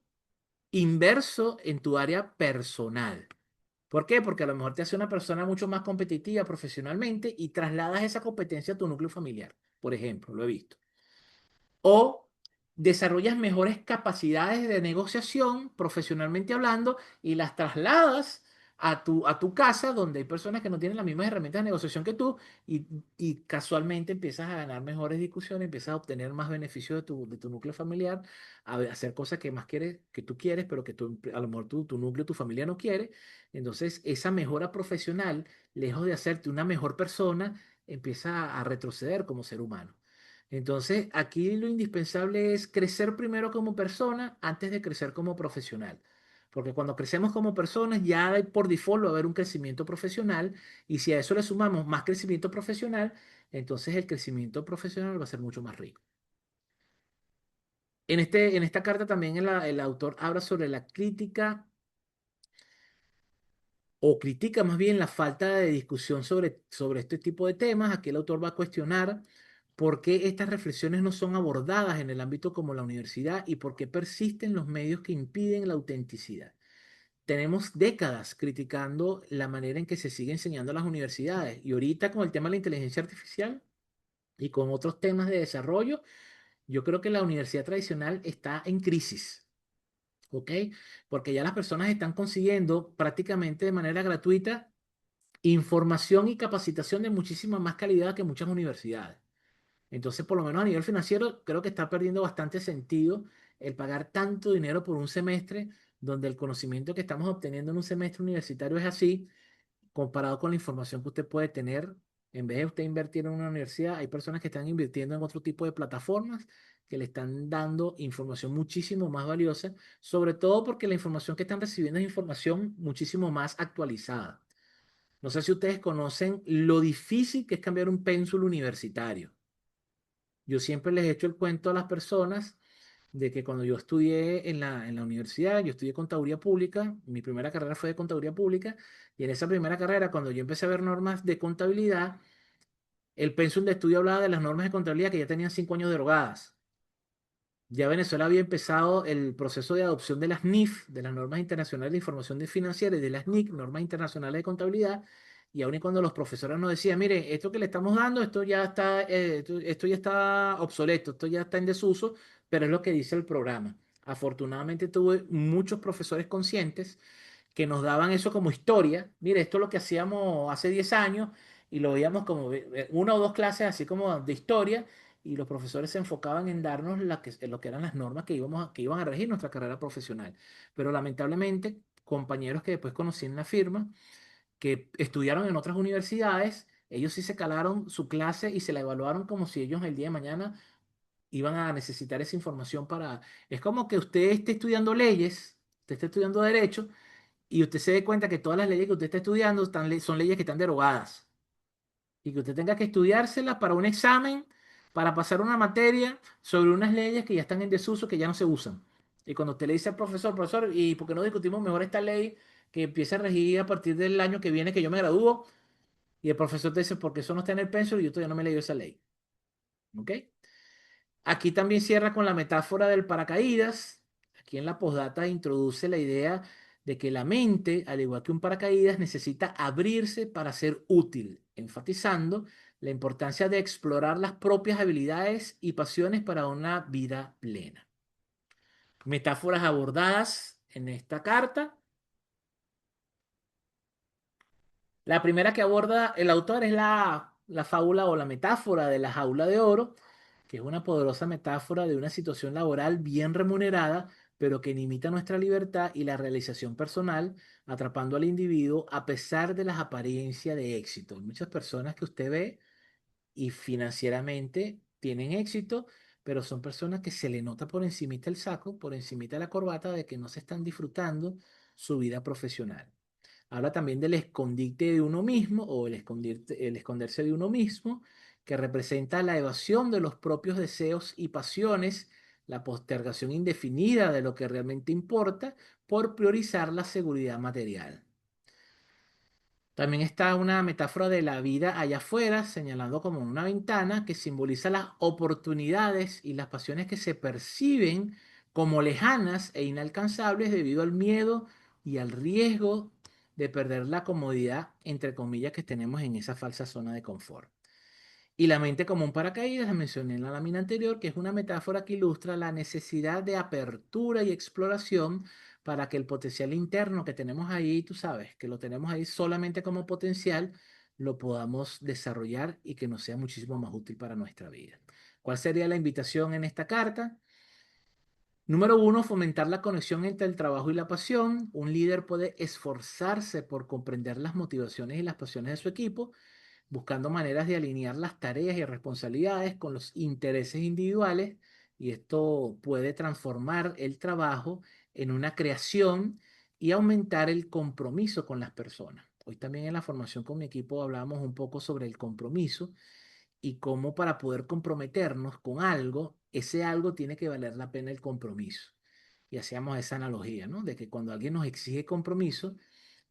inverso en tu área personal. ¿Por qué? Porque a lo mejor te hace una persona mucho más competitiva profesionalmente y trasladas esa competencia a tu núcleo familiar, por ejemplo, lo he visto. O desarrollas mejores capacidades de negociación, profesionalmente hablando, y las trasladas a tu casa, donde hay personas que no tienen las mismas herramientas de negociación que tú, y, y casualmente empiezas a ganar mejores discusiones, empiezas a obtener más beneficios de tu núcleo familiar, hacer cosas que más quieres, que tú quieres, pero que a lo mejor tu núcleo, tu familia no quiere. Entonces, esa mejora profesional, lejos de hacerte una mejor persona, empieza a retroceder como ser humano. Entonces, aquí lo indispensable es crecer primero como persona antes de crecer como profesional. Porque cuando crecemos como personas, ya por default va a haber un crecimiento profesional. Y si a eso le sumamos más crecimiento profesional, entonces el crecimiento profesional va a ser mucho más rico. En esta carta también el autor habla sobre la crítica o critica más bien la falta de discusión sobre este tipo de temas. Aquí el autor va a cuestionar por qué estas reflexiones no son abordadas en el ámbito como la universidad y por qué persisten los medios que impiden la autenticidad. Tenemos décadas criticando la manera en que se sigue enseñando en las universidades y ahorita con el tema de la inteligencia artificial y con otros temas de desarrollo, yo creo que la universidad tradicional está en crisis. ¿Ok? Porque ya las personas están consiguiendo prácticamente de manera gratuita información y capacitación de muchísima más calidad que muchas universidades. Entonces, por lo menos a nivel financiero, creo que está perdiendo bastante sentido el pagar tanto dinero por un semestre, donde el conocimiento que estamos obteniendo en un semestre universitario es así, comparado con la información que usted puede tener. En vez de usted invertir en una universidad, hay personas que están invirtiendo en otro tipo de plataformas que le están dando información muchísimo más valiosa, sobre todo porque la información que están recibiendo es información muchísimo más actualizada. No sé si ustedes conocen lo difícil que es cambiar un pénsul universitario. Yo siempre les he hecho el cuento a las personas de que cuando yo estudié en la universidad, yo estudié contaduría pública, mi primera carrera fue de contaduría pública, y en esa primera carrera, cuando yo empecé a ver normas de contabilidad, el pensum de estudio hablaba de las normas de contabilidad que ya tenían 5 años derogadas. Ya Venezuela había empezado el proceso de adopción de las NIF, de las normas internacionales de información financiera, y de las NIC, normas internacionales de contabilidad, y aun y cuando los profesores nos decían, mire, esto que le estamos dando, esto ya está obsoleto, esto ya está en desuso, pero es lo que dice el programa. Afortunadamente tuve muchos profesores conscientes que nos daban eso como historia. Mire, esto es lo que hacíamos hace 10 años y lo veíamos como una o dos clases así como de historia, y los profesores se enfocaban en darnos en lo que eran las normas que iban a regir nuestra carrera profesional. Pero lamentablemente, compañeros que después conocí en la firma, que estudiaron en otras universidades, ellos sí se calaron su clase y se la evaluaron como si ellos el día de mañana iban a necesitar esa información para... Es como que usted esté estudiando leyes, usted esté estudiando derecho, y usted se dé cuenta que todas las leyes que usted está estudiando son leyes que están derogadas y que usted tenga que estudiárselas para un examen, para pasar una materia sobre unas leyes que ya están en desuso, que ya no se usan. Y cuando usted le dice al profesor, profesor, ¿y por qué no discutimos mejor esta ley que empieza a regir a partir del año que viene que yo me gradúo? Y el profesor te dice, porque eso no está en el pensum y yo todavía no me he leído esa ley. ¿Ok? Aquí también cierra con la metáfora del paracaídas. Aquí en la postdata introduce la idea de que la mente, al igual que un paracaídas, necesita abrirse para ser útil, enfatizando la importancia de explorar las propias habilidades y pasiones para una vida plena. Metáforas abordadas en esta carta. La primera que aborda el autor es la fábula o la metáfora de la jaula de oro, que es una poderosa metáfora de una situación laboral bien remunerada, pero que limita nuestra libertad y la realización personal, atrapando al individuo a pesar de las apariencias de éxito. Hay muchas personas que usted ve y financieramente tienen éxito, pero son personas que se le nota por encimita el saco, por encimita la corbata, de que no se están disfrutando su vida profesional. Habla también del escondite de uno mismo o el esconderse de uno mismo, que representa la evasión de los propios deseos y pasiones, la postergación indefinida de lo que realmente importa por priorizar la seguridad material. También está una metáfora de la vida allá afuera, señalando como una ventana que simboliza las oportunidades y las pasiones que se perciben como lejanas e inalcanzables debido al miedo y al riesgo de perder la comodidad, entre comillas, que tenemos en esa falsa zona de confort. Y la mente como un paracaídas, la mencioné en la lámina anterior, que es una metáfora que ilustra la necesidad de apertura y exploración para que el potencial interno que tenemos ahí, tú sabes, que lo tenemos ahí solamente como potencial, lo podamos desarrollar y que nos sea muchísimo más útil para nuestra vida. ¿Cuál sería la invitación en esta carta? Número uno, fomentar la conexión entre el trabajo y la pasión. Un líder puede esforzarse por comprender las motivaciones y las pasiones de su equipo, buscando maneras de alinear las tareas y responsabilidades con los intereses individuales, y esto puede transformar el trabajo en una creación y aumentar el compromiso con las personas. Hoy también en la formación con mi equipo hablamos un poco sobre el compromiso y cómo para poder comprometernos con algo, ese algo tiene que valer la pena el compromiso. Y hacíamos esa analogía, ¿no? De que cuando alguien nos exige compromiso,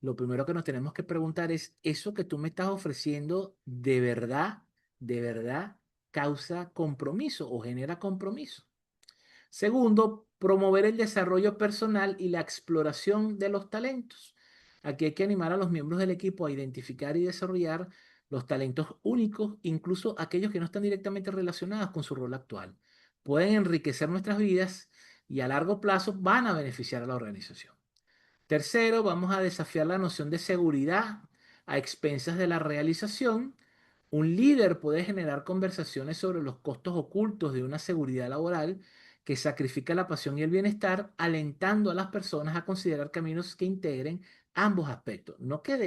lo primero que nos tenemos que preguntar es, ¿eso que tú me estás ofreciendo de verdad causa compromiso o genera compromiso? Segundo, promover el desarrollo personal y la exploración de los talentos. Aquí hay que animar a los miembros del equipo a identificar y desarrollar los talentos únicos, incluso aquellos que no están directamente relacionados con su rol actual. Pueden enriquecer nuestras vidas y a largo plazo van a beneficiar a la organización. Tercero, vamos a desafiar la noción de seguridad a expensas de la realización. Un líder puede generar conversaciones sobre los costos ocultos de una seguridad laboral que sacrifica la pasión y el bienestar, alentando a las personas a considerar caminos que integren ambos aspectos. No que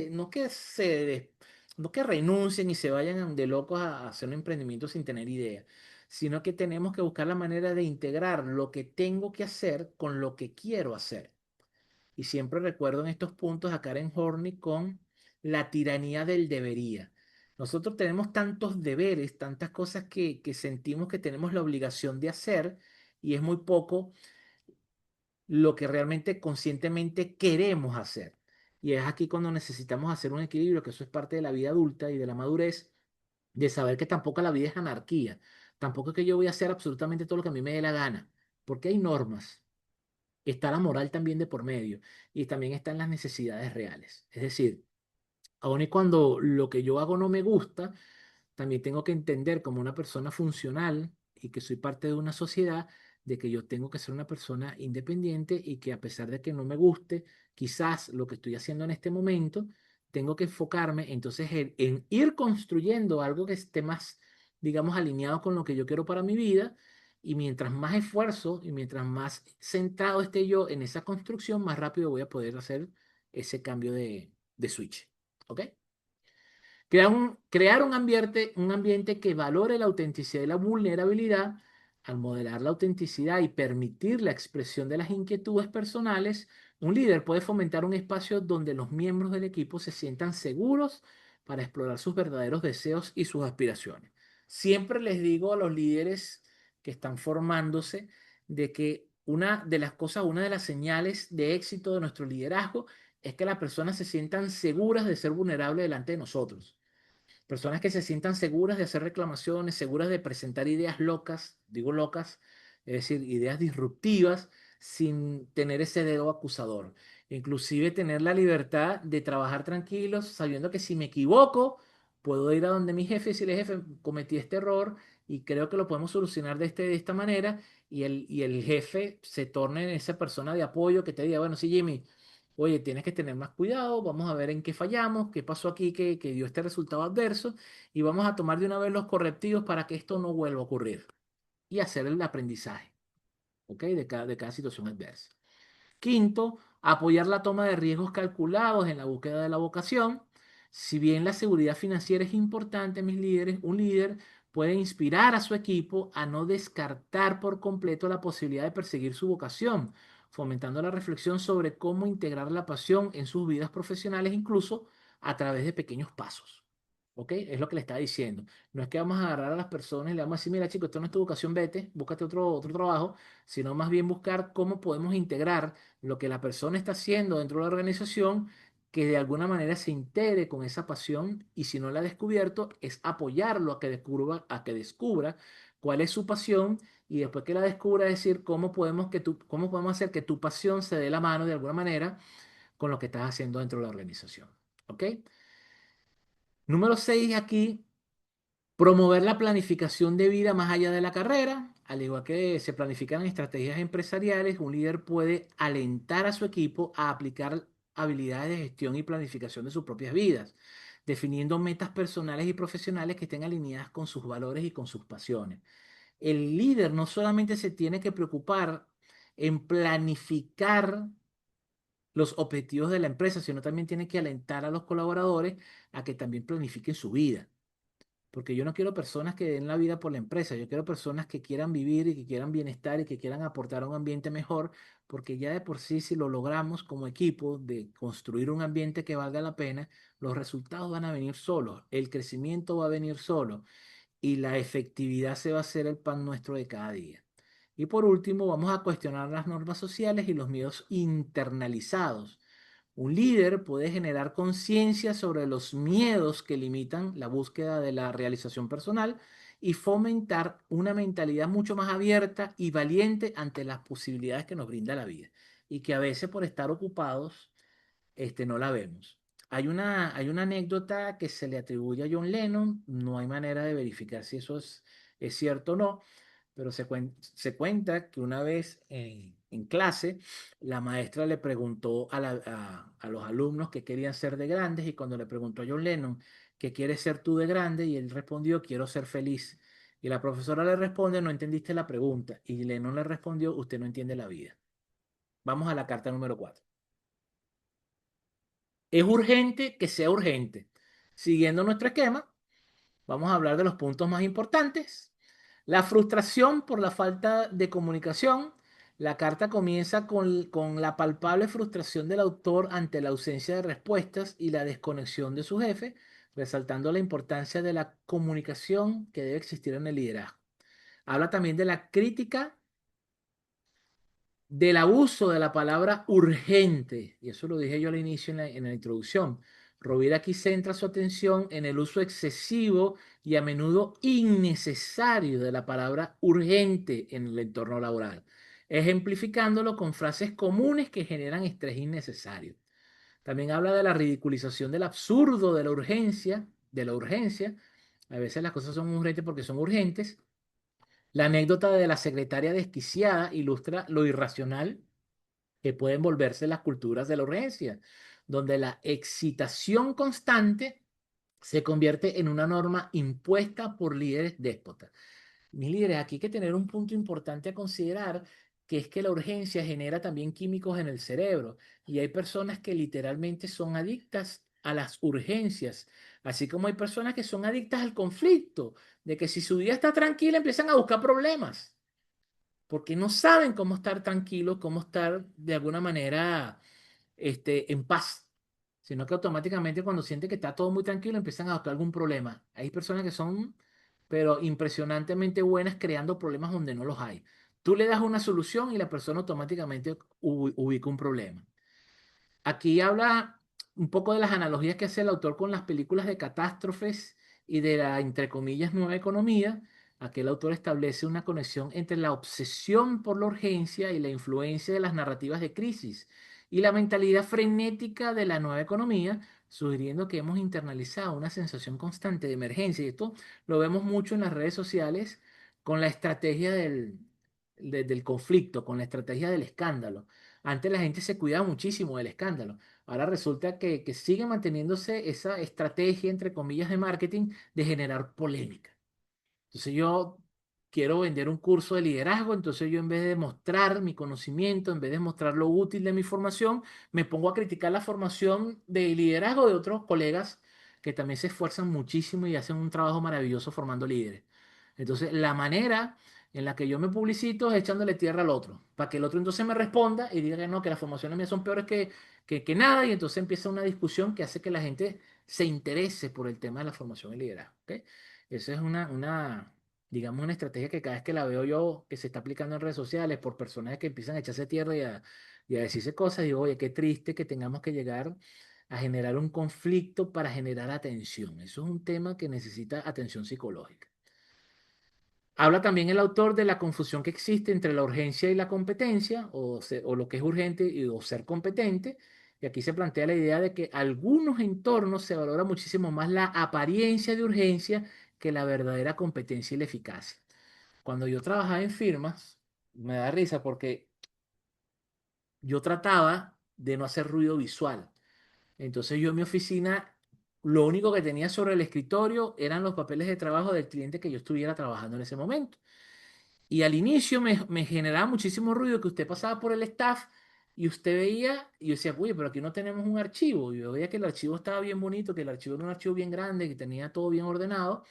renuncien y se vayan de locos a hacer un emprendimiento sin tener idea, sino que tenemos que buscar la manera de integrar lo que tengo que hacer con lo que quiero hacer. Y siempre recuerdo en estos puntos a Karen Horney con la tiranía del debería. Nosotros tenemos tantos deberes, tantas cosas que sentimos que tenemos la obligación de hacer y es muy poco lo que realmente conscientemente queremos hacer. Y es aquí cuando necesitamos hacer un equilibrio, que eso es parte de la vida adulta y de la madurez, de saber que tampoco la vida es anarquía. Tampoco es que yo voy a hacer absolutamente todo lo que a mí me dé la gana, porque hay normas, está la moral también de por medio y también están las necesidades reales. Es decir, aun y cuando lo que yo hago no me gusta, también tengo que entender como una persona funcional y que soy parte de una sociedad, de que yo tengo que ser una persona independiente y que a pesar de que no me guste quizás lo que estoy haciendo en este momento, tengo que enfocarme entonces en ir construyendo algo que esté más, digamos, alineado con lo que yo quiero para mi vida. Y mientras más esfuerzo y mientras más centrado esté yo en esa construcción, más rápido voy a poder hacer ese cambio de switch. ¿Ok? Crear un ambiente que valore la autenticidad y la vulnerabilidad. Al modelar la autenticidad y permitir la expresión de las inquietudes personales, un líder puede fomentar un espacio donde los miembros del equipo se sientan seguros para explorar sus verdaderos deseos y sus aspiraciones. Siempre les digo a los líderes que están formándose de que una de las cosas, una de las señales de éxito de nuestro liderazgo es que las personas se sientan seguras de ser vulnerables delante de nosotros. Personas que se sientan seguras de hacer reclamaciones, seguras de presentar ideas locas, digo locas, es decir, ideas disruptivas, sin tener ese dedo acusador. Inclusive tener la libertad de trabajar tranquilos, sabiendo que si me equivoco, puedo ir a donde mi jefe y decirle, jefe, cometí este error y creo que lo podemos solucionar de esta manera, y el jefe se torne en esa persona de apoyo que te diga, bueno, sí, Jimmy, oye, tienes que tener más cuidado, vamos a ver en qué fallamos, qué pasó aquí que dio este resultado adverso, y vamos a tomar de una vez los correctivos para que esto no vuelva a ocurrir y hacer el aprendizaje, ¿ok? De cada situación adversa. Quinto, apoyar la toma de riesgos calculados en la búsqueda de la vocación. Si bien la seguridad financiera es importante, mis líderes, un líder puede inspirar a su equipo a no descartar por completo la posibilidad de perseguir su vocación, fomentando la reflexión sobre cómo integrar la pasión en sus vidas profesionales, incluso a través de pequeños pasos. ¿Ok? Es lo que le está diciendo. No es que vamos a agarrar a las personas y le vamos a decir, mira, chico, esto no es tu vocación, vete, búscate otro trabajo, sino más bien buscar cómo podemos integrar lo que la persona está haciendo dentro de la organización, que de alguna manera se integre con esa pasión, y si no la ha descubierto, es apoyarlo a que descubra cuál es su pasión, y después que la descubra, decir cómo podemos hacer que tu pasión se dé la mano de alguna manera con lo que estás haciendo dentro de la organización. ¿Ok? Número 6 aquí, promover la planificación de vida más allá de la carrera. Al igual que se planifican estrategias empresariales, un líder puede alentar a su equipo a aplicar habilidades de gestión y planificación de sus propias vidas, definiendo metas personales y profesionales que estén alineadas con sus valores y con sus pasiones. El líder no solamente se tiene que preocupar en planificar los objetivos de la empresa, sino también tiene que alentar a los colaboradores a que también planifiquen su vida. Porque yo no quiero personas que den la vida por la empresa, yo quiero personas que quieran vivir y que quieran bienestar y que quieran aportar a un ambiente mejor, porque ya de por sí, si lo logramos como equipo de construir un ambiente que valga la pena, los resultados van a venir solos, el crecimiento va a venir solo y la efectividad se va a hacer el pan nuestro de cada día. Y por último, vamos a cuestionar las normas sociales y los miedos internalizados. Un líder puede generar conciencia sobre los miedos que limitan la búsqueda de la realización personal y fomentar una mentalidad mucho más abierta y valiente ante las posibilidades que nos brinda la vida y que a veces por estar ocupados no la vemos. Hay una anécdota que se le atribuye a John Lennon, no hay manera de verificar si eso es cierto o no, pero se cuenta que una vez en clase la maestra le preguntó a los alumnos qué querían ser de grandes y cuando le preguntó a John Lennon qué quieres ser tú de grande y él respondió quiero ser feliz. Y la profesora le responde no entendiste la pregunta y Lennon le respondió usted no entiende la vida. Vamos a la carta número 4. Es urgente que sea urgente. Siguiendo nuestro esquema, vamos a hablar de los puntos más importantes. La frustración por la falta de comunicación. La carta comienza con la palpable frustración del autor ante la ausencia de respuestas y la desconexión de su jefe, resaltando la importancia de la comunicación que debe existir en el liderazgo. Habla también de la crítica del abuso de la palabra urgente, y eso lo dije yo al inicio en la introducción. Rovira aquí centra su atención en el uso excesivo y a menudo innecesario de la palabra urgente en el entorno laboral, ejemplificándolo con frases comunes que generan estrés innecesario. También habla de la ridiculización del absurdo de la urgencia, de la urgencia. A veces las cosas son urgentes porque son urgentes. La anécdota de la secretaria desquiciada ilustra lo irracional que pueden volverse las culturas de la urgencia, donde la excitación constante se convierte en una norma impuesta por líderes déspotas. Mis líderes, aquí hay que tener un punto importante a considerar, que es que la urgencia genera también químicos en el cerebro y hay personas que literalmente son adictas a las urgencias, así como hay personas que son adictas al conflicto, de que si su vida está tranquila empiezan a buscar problemas porque no saben cómo estar tranquilos, cómo estar de alguna manera en paz, sino que automáticamente cuando sienten que está todo muy tranquilo empiezan a buscar algún problema. Hay personas que son, pero impresionantemente buenas creando problemas donde no los hay. Tú le das una solución y la persona automáticamente ubica un problema. Aquí habla un poco de las analogías que hace el autor con las películas de catástrofes y de la, entre comillas, nueva economía. Aquí el autor establece una conexión entre la obsesión por la urgencia y la influencia de las narrativas de crisis y la mentalidad frenética de la nueva economía, sugiriendo que hemos internalizado una sensación constante de emergencia. Y esto lo vemos mucho en las redes sociales con la estrategia del conflicto, con la estrategia del escándalo. Antes la gente se cuidaba muchísimo del escándalo. Ahora resulta que sigue manteniéndose esa estrategia, entre comillas, de marketing de generar polémica. Entonces yo quiero vender un curso de liderazgo, entonces yo en vez de mostrar mi conocimiento, en vez de mostrar lo útil de mi formación, me pongo a criticar la formación de liderazgo de otros colegas que también se esfuerzan muchísimo y hacen un trabajo maravilloso formando líderes. Entonces la manera en la que yo me publicito es echándole tierra al otro, para que el otro entonces me responda y diga que no, que las formaciones mías son peores que nada, y entonces empieza una discusión que hace que la gente se interese por el tema de la formación y liderazgo. ¿Ok? Esa es digamos, una estrategia que cada vez que la veo yo que se está aplicando en redes sociales por personas que empiezan a echarse tierra y a decirse cosas, digo, oye, qué triste que tengamos que llegar a generar un conflicto para generar atención. Eso es un tema que necesita atención psicológica. Habla también el autor de la confusión que existe entre la urgencia y la competencia, o lo que es urgente o ser competente, Y aquí se plantea la idea de que algunos entornos se valora muchísimo más la apariencia de urgencia que la verdadera competencia y la eficacia. Cuando yo trabajaba en firmas, me da risa porque yo trataba de no hacer ruido visual. Entonces yo en mi oficina, lo único que tenía sobre el escritorio eran los papeles de trabajo del cliente que yo estuviera trabajando en ese momento. Y al inicio me generaba muchísimo ruido que usted pasaba por el staff y usted veía, y yo decía, oye, pero aquí no tenemos un archivo. Y yo veía que el archivo estaba bien bonito, que el archivo era un archivo bien grande, que tenía todo bien ordenado.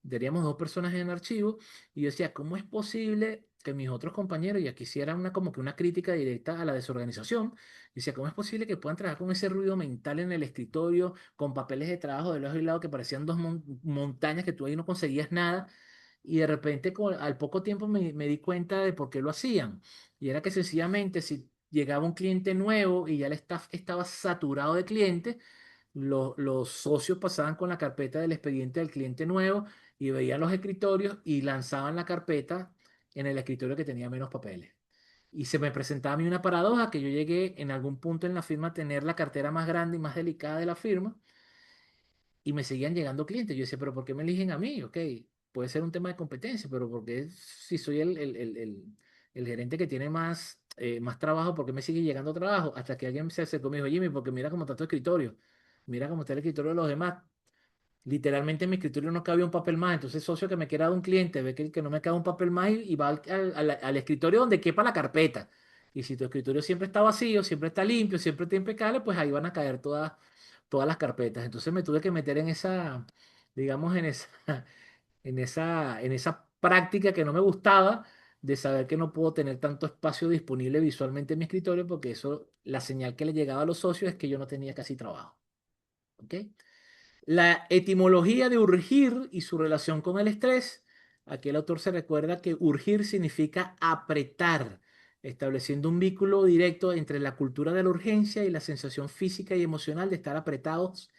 Teníamos dos personas en el archivo. Y yo decía, ¿cómo es posible que mis otros compañeros, y aquí sí era una, como que una crítica directa a la desorganización, y decía, ¿cómo es posible que puedan trabajar con ese ruido mental en el escritorio, con papeles de trabajo de lado y lado que parecían dos montañas que tú ahí no conseguías nada? Y de repente, al poco tiempo, me di cuenta de por qué lo hacían. Y era que sencillamente, si llegaba un cliente nuevo y ya el staff estaba saturado de clientes, los socios pasaban con la carpeta del expediente del cliente nuevo y veían los escritorios y lanzaban la carpeta en el escritorio que tenía menos papeles. Y se me presentaba a mí una paradoja que yo llegué en algún punto en la firma a tener la cartera más grande y más delicada de la firma y me seguían llegando clientes. Yo decía, pero ¿por qué me eligen a mí? Ok, puede ser un tema de competencia, pero porque si soy el gerente que tiene más trabajo, ¿por qué me sigue llegando trabajo? Hasta que alguien se acercó y me dijo, Jimmy, porque mira cómo está tu escritorio, mira cómo está el escritorio de los demás. Literalmente en mi escritorio no cabía un papel más, entonces socio que me quiera dar un cliente ve que no me cabe un papel más y va al escritorio donde quepa la carpeta. Y si tu escritorio siempre está vacío, siempre está limpio, siempre está impecable, pues ahí van a caer todas las carpetas. Entonces me tuve que meter en esa, digamos, en esa práctica que no me gustaba de saber que no puedo tener tanto espacio disponible visualmente en mi escritorio porque eso, la señal que le llegaba a los socios es que yo no tenía casi trabajo. ¿Ok? La etimología de urgir y su relación con el estrés. Aquí el autor se recuerda que urgir significa apretar, estableciendo un vínculo directo entre la cultura de la urgencia y la sensación física y emocional de estar apretados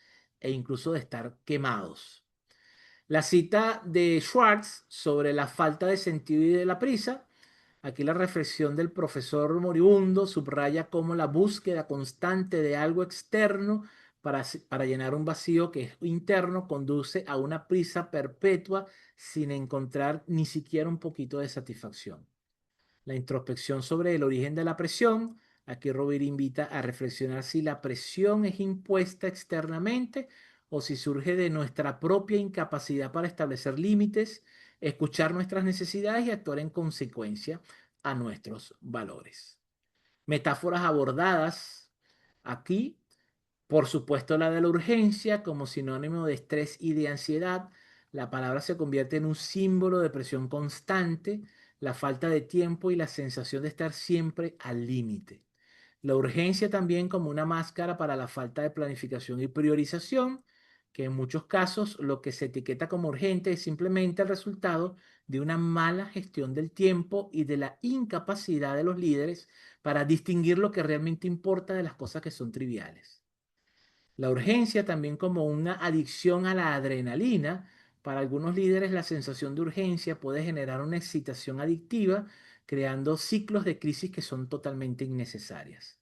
e incluso de estar quemados. La cita de Schwartz sobre la falta de sentido y de la prisa. Aquí la reflexión del profesor moribundo subraya cómo la búsqueda constante de algo externo para llenar un vacío que es interno conduce a una prisa perpetua sin encontrar ni siquiera un poquito de satisfacción. La introspección sobre el origen de la presión. Aquí Rovira invita a reflexionar si la presión es impuesta externamente o si surge de nuestra propia incapacidad para establecer límites, escuchar nuestras necesidades y actuar en consecuencia a nuestros valores. Metáforas abordadas aquí, por supuesto, la de la urgencia como sinónimo de estrés y de ansiedad. La palabra se convierte en un símbolo de presión constante, la falta de tiempo y la sensación de estar siempre al límite. La urgencia también como una máscara para la falta de planificación y priorización, que en muchos casos lo que se etiqueta como urgente es simplemente el resultado de una mala gestión del tiempo y de la incapacidad de los líderes para distinguir lo que realmente importa de las cosas que son triviales. La urgencia también como una adicción a la adrenalina. Para algunos líderes la sensación de urgencia puede generar una excitación adictiva, creando ciclos de crisis que son totalmente innecesarias.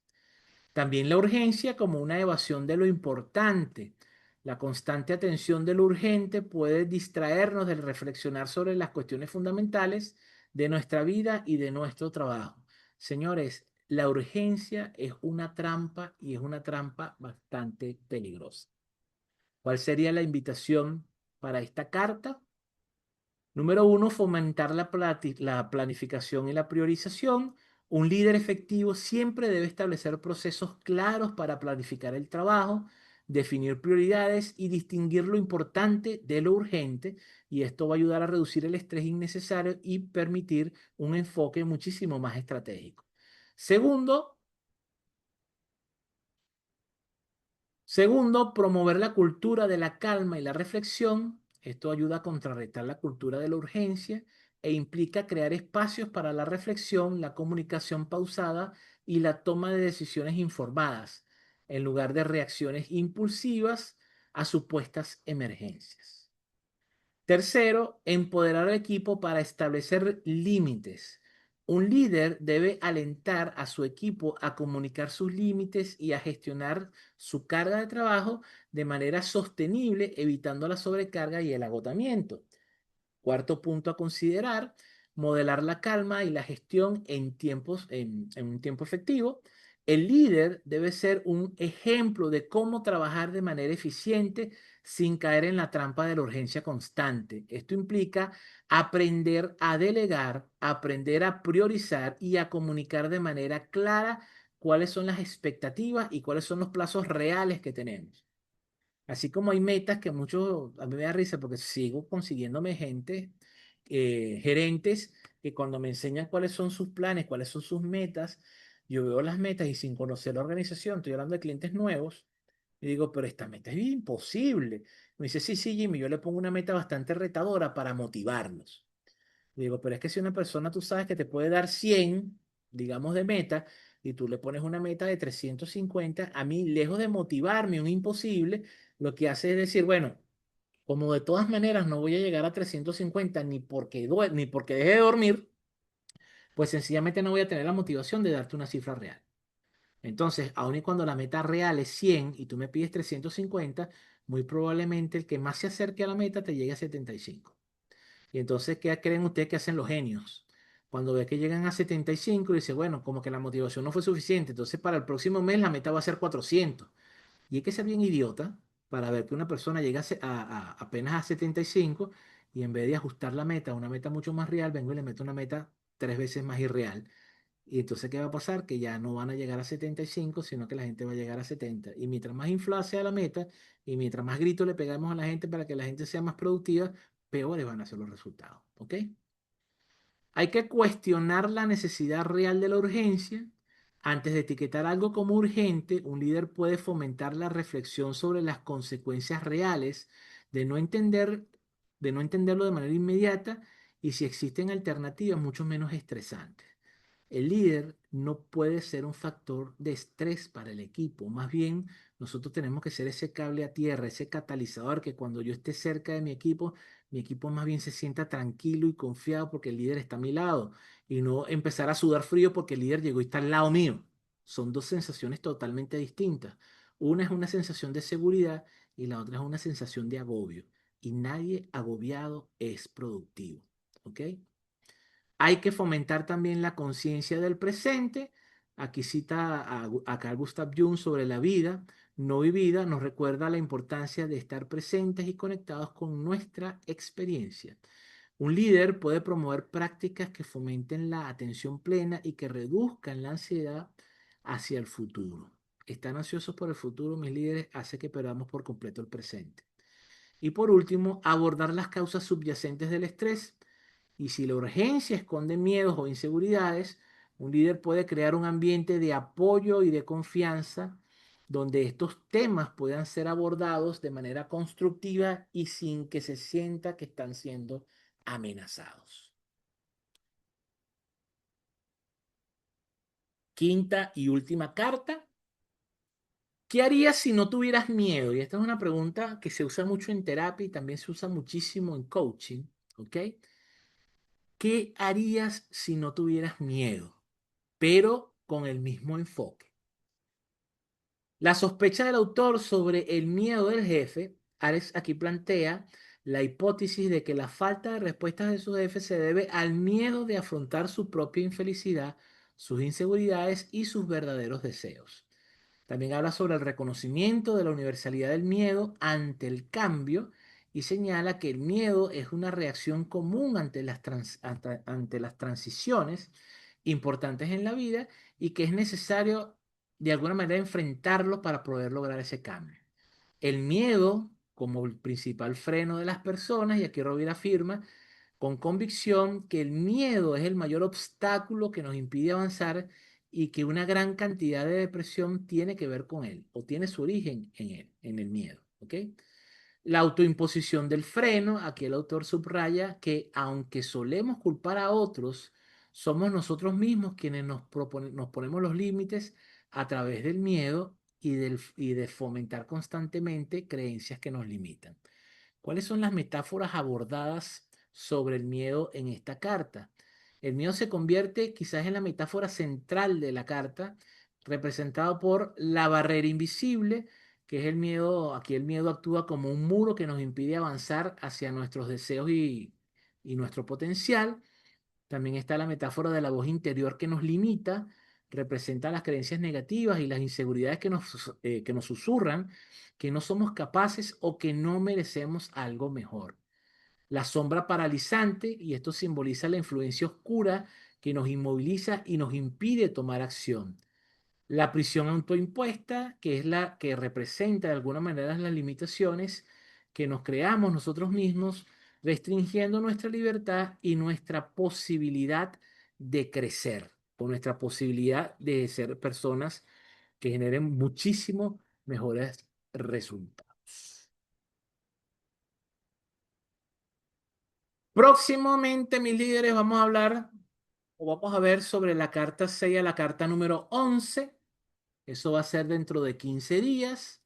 También la urgencia como una evasión de lo importante. La constante atención de lo urgente puede distraernos del reflexionar sobre las cuestiones fundamentales de nuestra vida y de nuestro trabajo. Señores, la urgencia es una trampa y es una trampa bastante peligrosa. ¿Cuál sería la invitación para esta carta? Número uno, fomentar la planificación y la priorización. Un líder efectivo siempre debe establecer procesos claros para planificar el trabajo, definir prioridades y distinguir lo importante de lo urgente. Y esto va a ayudar a reducir el estrés innecesario y permitir un enfoque muchísimo más estratégico. Segundo, Segundo, promover la cultura de la calma y la reflexión. Esto ayuda a contrarrestar la cultura de la urgencia e implica crear espacios para la reflexión, la comunicación pausada y la toma de decisiones informadas, en lugar de reacciones impulsivas a supuestas emergencias. Tercero, empoderar al equipo para establecer límites. Un líder debe alentar a su equipo a comunicar sus límites y a gestionar su carga de trabajo de manera sostenible, evitando la sobrecarga y el agotamiento. Cuarto punto a considerar, modelar la calma y la gestión en un tiempo efectivo. El líder debe ser un ejemplo de cómo trabajar de manera eficiente sin caer en la trampa de la urgencia constante. Esto implica aprender a delegar, aprender a priorizar y a comunicar de manera clara cuáles son las expectativas y cuáles son los plazos reales que tenemos. Así como hay metas que muchos, a mí me da risa porque sigo consiguiéndome gente, gerentes, que cuando me enseñan cuáles son sus planes, cuáles son sus metas, yo veo las metas y sin conocer la organización, estoy hablando de clientes nuevos, y digo, pero esta meta es imposible. Me dice, sí, sí, Jimmy, yo le pongo una meta bastante retadora para motivarlos. Digo, pero es que si una persona tú sabes que te puede dar 100 digamos, de meta, y tú le pones una meta de 350 a mí, lejos de motivarme, un imposible, lo que hace es decir, bueno, como de todas maneras no voy a llegar a 350 ni porque deje de dormir, pues sencillamente no voy a tener la motivación de darte una cifra real. Entonces, aun y cuando la meta real es 100 y tú me pides 350, muy probablemente el que más se acerque a la meta te llegue a 75. Y entonces, ¿qué creen ustedes que hacen los genios? Cuando ve que llegan a 75, dice, bueno, como que la motivación no fue suficiente, entonces para el próximo mes la meta va a ser 400. Y hay que ser bien idiota para ver que una persona llega apenas a 75 y en vez de ajustar la meta a una meta mucho más real, vengo y le meto una meta 3 veces más irreal. Y entonces, ¿qué va a pasar? Que ya no van a llegar a 75, sino que la gente va a llegar a 70. Y mientras más inflada sea la meta y mientras más gritos le pegamos a la gente para que la gente sea más productiva, peores van a ser los resultados. ¿Ok? Hay que cuestionar la necesidad real de la urgencia. Antes de etiquetar algo como urgente, un líder puede fomentar la reflexión sobre las consecuencias reales de no entender, de no entenderlo de manera inmediata y si existen alternativas mucho menos estresantes. El líder no puede ser un factor de estrés para el equipo. Más bien, nosotros tenemos que ser ese cable a tierra, ese catalizador que cuando yo esté cerca de mi equipo más bien se sienta tranquilo y confiado porque el líder está a mi lado y no empezar a sudar frío porque el líder llegó y está al lado mío. Son dos sensaciones totalmente distintas. Una es una sensación de seguridad y la otra es una sensación de agobio. Y nadie agobiado es productivo. ¿Ok? Hay que fomentar también la conciencia del presente. Aquí cita a Carl Gustav Jung sobre la vida no vivida, nos recuerda la importancia de estar presentes y conectados con nuestra experiencia. Un líder puede promover prácticas que fomenten la atención plena y que reduzcan la ansiedad hacia el futuro. Están ansiosos por el futuro, mis líderes, hace que perdamos por completo el presente. Y por último, abordar las causas subyacentes del estrés. Y si la urgencia esconde miedos o inseguridades, un líder puede crear un ambiente de apoyo y de confianza donde estos temas puedan ser abordados de manera constructiva y sin que se sienta que están siendo amenazados. Quinta y última carta. ¿Qué harías si no tuvieras miedo? Y esta es una pregunta que se usa mucho en terapia y también se usa muchísimo en coaching. ¿Ok? ¿Qué harías si no tuvieras miedo? Pero con el mismo enfoque. La sospecha del autor sobre el miedo del jefe, Ares aquí plantea la hipótesis de que la falta de respuestas de su jefe se debe al miedo de afrontar su propia infelicidad, sus inseguridades y sus verdaderos deseos. También habla sobre el reconocimiento de la universalidad del miedo ante el cambio y señala que el miedo es una reacción común ante las transiciones importantes en la vida y que es necesario de alguna manera enfrentarlo para poder lograr ese cambio. El miedo como el principal freno de las personas, y aquí Rovira afirma con convicción que el miedo es el mayor obstáculo que nos impide avanzar y que una gran cantidad de depresión tiene que ver con él o tiene su origen en él, en el miedo. ¿Ok? La autoimposición del freno, aquí el autor subraya que aunque solemos culpar a otros, somos nosotros mismos quienes nos ponemos los límites a través del miedo y de fomentar constantemente creencias que nos limitan. ¿Cuáles son las metáforas abordadas sobre el miedo en esta carta? El miedo se convierte quizás en la metáfora central de la carta, representado por la barrera invisible, que es el miedo. Aquí el miedo actúa como un muro que nos impide avanzar hacia nuestros deseos y nuestro potencial. También está la metáfora de la voz interior que nos limita, representa las creencias negativas y las inseguridades que nos susurran, que no somos capaces o que no merecemos algo mejor. La sombra paralizante, y esto simboliza la influencia oscura que nos inmoviliza y nos impide tomar acción. La prisión autoimpuesta, que es la que representa de alguna manera las limitaciones que nos creamos nosotros mismos, restringiendo nuestra libertad y nuestra posibilidad de crecer, o nuestra posibilidad de ser personas que generen muchísimo mejores resultados. Próximamente, mis líderes, vamos a hablar o vamos a ver sobre la carta 6 a la carta número 11. Eso va a ser dentro de 15 días.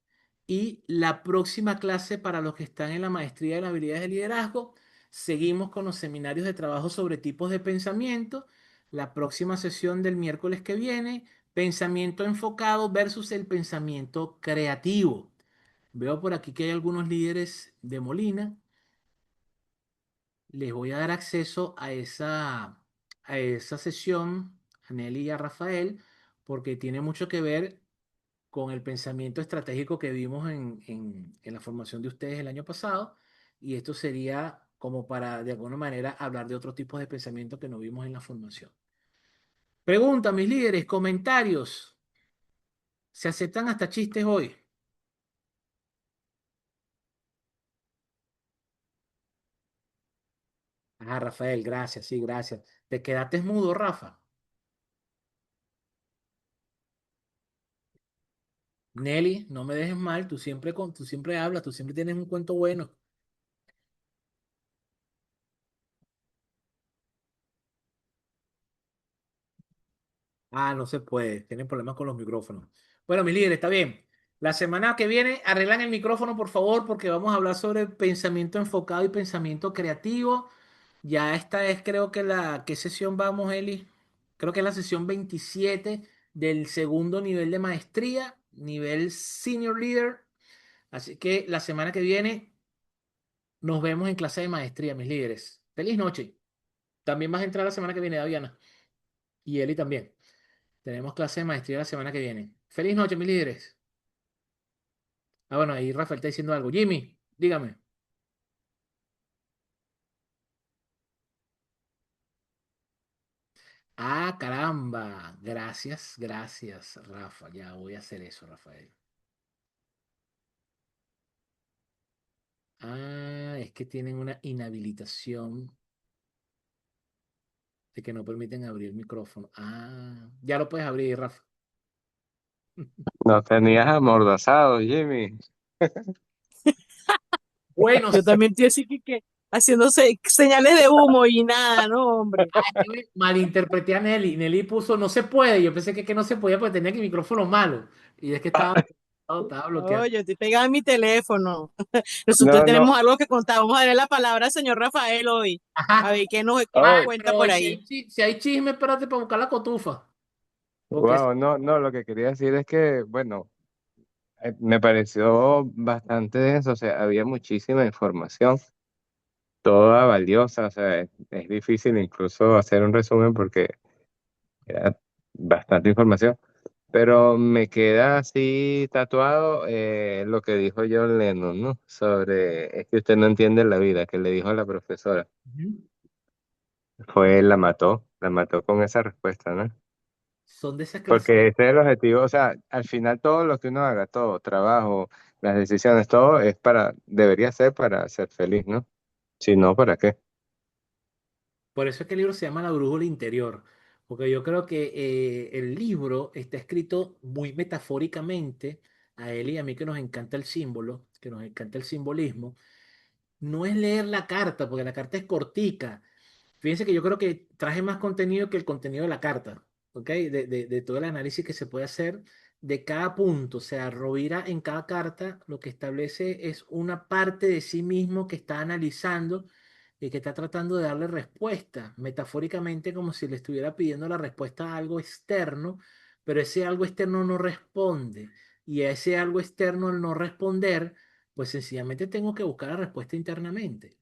Y la próxima clase para los que están en la maestría de las habilidades de liderazgo, seguimos con los seminarios de trabajo sobre tipos de pensamiento. La próxima sesión del miércoles que viene, pensamiento enfocado versus el pensamiento creativo. Veo por aquí que hay algunos líderes de Molina. Les voy a dar acceso a esa sesión, a Nelly y a Rafael, porque tiene mucho que ver con el pensamiento estratégico que vimos en la formación de ustedes el año pasado, y esto sería como para, de alguna manera, hablar de otros tipos de pensamiento que no vimos en la formación. Pregunta, mis líderes, comentarios. ¿Se aceptan hasta chistes hoy? Ah, Rafael, gracias, sí, gracias. ¿Te quedaste mudo, Rafa? Nelly, no me dejes mal, tú siempre hablas, tú siempre tienes un cuento bueno. Ah, no se puede, tienen problemas con los micrófonos. Bueno, mis líderes, está bien. La semana que viene arreglan el micrófono, por favor, porque vamos a hablar sobre pensamiento enfocado y pensamiento creativo. Ya esta es, creo que ¿qué sesión vamos, Eli? Creo que es la sesión 27 del segundo nivel de maestría, nivel Senior Leader. Así que la semana que viene nos vemos en clase de maestría, mis líderes. Feliz noche. También vas a entrar la semana que viene, Daviana. Y Eli también. Tenemos clase de maestría la semana que viene. Feliz noche, mis líderes. Ah, bueno, ahí Rafael está diciendo algo. Jimmy, dígame. Ah, caramba. Gracias, gracias, Rafa. Ya voy a hacer eso, Rafael. Ah, es que tienen una inhabilitación de que no permiten abrir el micrófono. Ah, ya lo puedes abrir, Rafa. Nos tenías amordazado, Jimmy. Bueno, Yo también estoy así que haciéndose señales de humo y nada, no, hombre. malinterpreté a Nelly. Nelly puso no se puede. Yo pensé que no se podía porque tenía que el micrófono malo. Y es que estaba No, bloqueado. yo estoy pegada en mi teléfono. Nosotros No, no. tenemos algo que contar. Vamos a darle la palabra al señor Rafael hoy. A Ajá. ver qué nos Oh, cuenta Pero por hoy ahí. si hay chisme, espérate para buscar la cotufa. Porque wow, no, no, lo que quería decir es que, bueno, me pareció bastante denso, o sea, había muchísima información, toda valiosa, o sea, es difícil incluso hacer un resumen porque era bastante información, pero me queda así tatuado lo que dijo John Lennon, ¿no? Sobre, es que usted no entiende la vida, que le dijo a la profesora, ujú, la mató con esa respuesta, ¿no? son de esas clases. Porque ese es el objetivo, o sea, al final todo lo que uno haga, todo, trabajo, las decisiones, todo es debería ser para ser feliz, ¿no? Si no, ¿para qué? Por eso es que el libro se llama La brújula interior. Porque yo creo que el libro está escrito muy metafóricamente a él y a mí que nos encanta el símbolo, que nos encanta el simbolismo. No es leer la carta, porque la carta es cortica. Fíjense que yo creo que traje más contenido que el contenido de la carta, ¿ok? De todo el análisis que se puede hacer de cada punto. O sea, Rovira en cada carta lo que establece es una parte de sí mismo que está analizando y que está tratando de darle respuesta, metafóricamente como si le estuviera pidiendo la respuesta a algo externo, pero ese algo externo no responde. Y a ese algo externo al no responder, pues sencillamente tengo que buscar la respuesta internamente.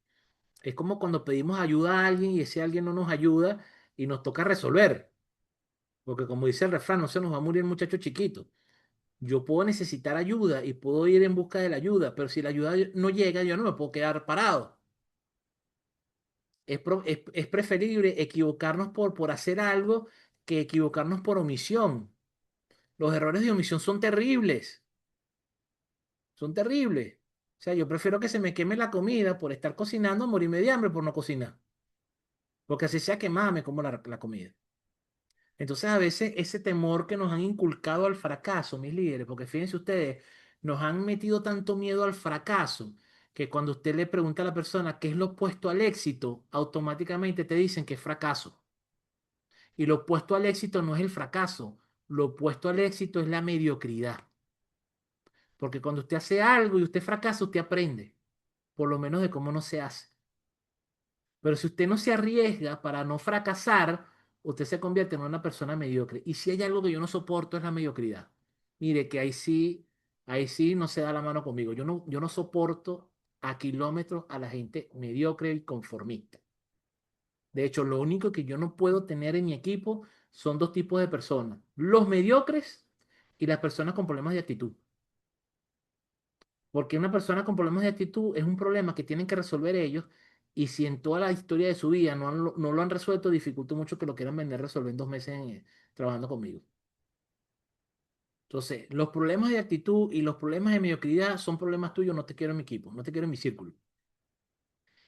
Es como cuando pedimos ayuda a alguien y ese alguien no nos ayuda y nos toca resolver. Porque como dice el refrán, no se nos va a morir el muchacho chiquito. Yo puedo necesitar ayuda y puedo ir en busca de la ayuda, pero si la ayuda no llega, yo no me puedo quedar parado. Es preferible equivocarnos por hacer algo que equivocarnos por omisión. Los errores de omisión son terribles. O sea, yo prefiero que se me queme la comida por estar cocinando a morirme de hambre por no cocinar. Porque así sea quemada, me como la comida. Entonces, a veces ese temor que nos han inculcado al fracaso, mis líderes, porque fíjense ustedes, nos han metido tanto miedo al fracaso que cuando usted le pregunta a la persona qué es lo opuesto al éxito, automáticamente te dicen que es fracaso. Y lo opuesto al éxito no es el fracaso, lo opuesto al éxito es la mediocridad. Porque cuando usted hace algo y usted fracasa, usted aprende, por lo menos de cómo no se hace. Pero si usted no se arriesga para no fracasar, usted se convierte en una persona mediocre. Y si hay algo que yo no soporto es la mediocridad. Mire que ahí sí no se da la mano conmigo. Yo no soporto a kilómetros a la gente mediocre y conformista. De hecho, lo único que yo no puedo tener en mi equipo son dos tipos de personas. Los mediocres y las personas con problemas de actitud. Porque una persona con problemas de actitud es un problema que tienen que resolver ellos y si en toda la historia de su vida no lo han resuelto, dificulta mucho que lo quieran vender resolver en 2 meses trabajando conmigo. Entonces, los problemas de actitud y los problemas de mediocridad son problemas tuyos, no te quiero en mi equipo, no te quiero en mi círculo.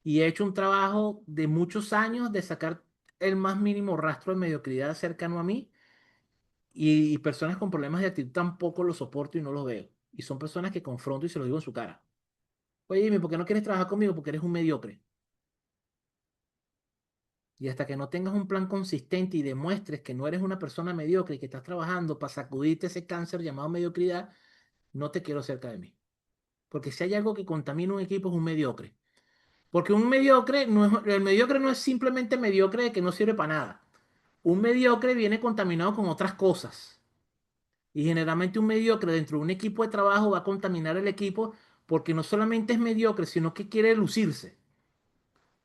Y he hecho un trabajo de muchos años de sacar el más mínimo rastro de mediocridad cercano a mí y personas con problemas de actitud tampoco los soporto y no los veo. Y son personas que confronto y se lo digo en su cara. Oye, dime, ¿por qué no quieres trabajar conmigo? Porque eres un mediocre. Y hasta que no tengas un plan consistente y demuestres que no eres una persona mediocre y que estás trabajando para sacudirte ese cáncer llamado mediocridad, no te quiero cerca de mí. Porque si hay algo que contamina un equipo es un mediocre. Porque un mediocre no es, el mediocre no es simplemente mediocre de que no sirve para nada. Un mediocre viene contaminado con otras cosas. Y generalmente un mediocre dentro de un equipo de trabajo va a contaminar el equipo porque no solamente es mediocre, sino que quiere lucirse.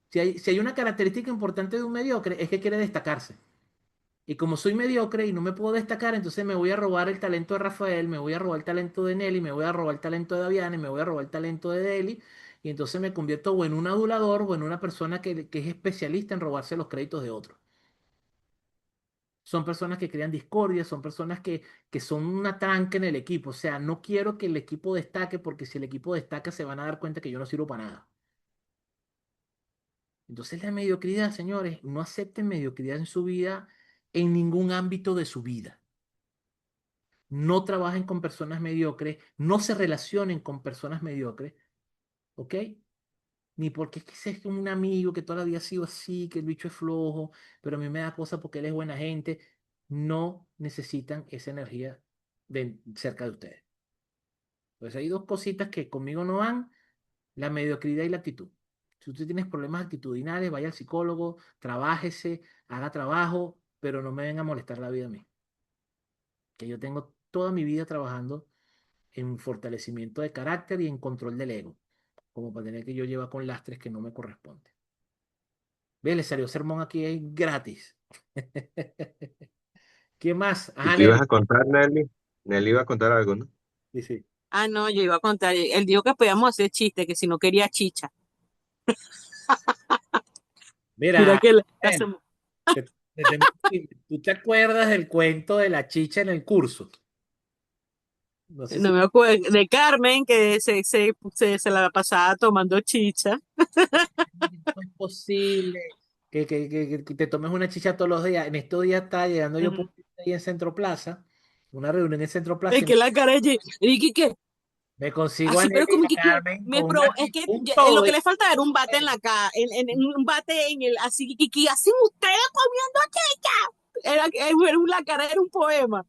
Si hay una característica importante de un mediocre es que quiere destacarse. Y como soy mediocre y no me puedo destacar, entonces me voy a robar el talento de Rafael, me voy a robar el talento de Nelly, me voy a robar el talento de Daviane, me voy a robar el talento de Deli, y entonces me convierto o en un adulador o en una persona que es especialista en robarse los créditos de otros. Son personas que crean discordia, son personas que son una tranca en el equipo. O sea, no quiero que el equipo destaque porque si el equipo destaca se van a dar cuenta que yo no sirvo para nada. Entonces la mediocridad, señores, no acepten mediocridad en su vida, en ningún ámbito de su vida. No trabajen con personas mediocres, no se relacionen con personas mediocres, ¿ok? Ni porque es que ese es un amigo que toda la vida ha sido así, que el bicho es flojo, pero a mí me da cosa porque él es buena gente. No necesitan esa energía cerca de ustedes. Pues hay dos cositas que conmigo no van, la mediocridad y la actitud. Si usted tiene problemas actitudinales, vaya al psicólogo, trabájese, haga trabajo, pero no me venga a molestar la vida a mí. Que yo tengo toda mi vida trabajando en fortalecimiento de carácter y en control del ego, como para tener que yo llevar con lastres que no me corresponden. Ve, le salió sermón aquí gratis. ¿Qué más? ¿Y Ajá, te ibas Nelly. a contar, Nelly? Nelly iba a contar algo, ¿no? Sí, sí. Ah, no, yo iba a contar, él dijo que podíamos hacer chiste, que si no quería chicha. Mira Mira, que Nelly, ¿tú te acuerdas del cuento de la chicha en el curso? No sé no si me acuerdo de Carmen, que se la pasaba tomando chicha. no es posible que te tomes una chicha todos los días. En estos días está llegando yo por Ujú. ahí en Centro Plaza, una reunión en Centro Plaza Es y que la cara de Ricky, que me consigo a así, Nelly pero como y a que Carmen me con pro, es que un lo todo que de le falta era un bate en la cara, en un bate en el, así, que hacen ustedes comiendo chicha. Era la cara, era un poema.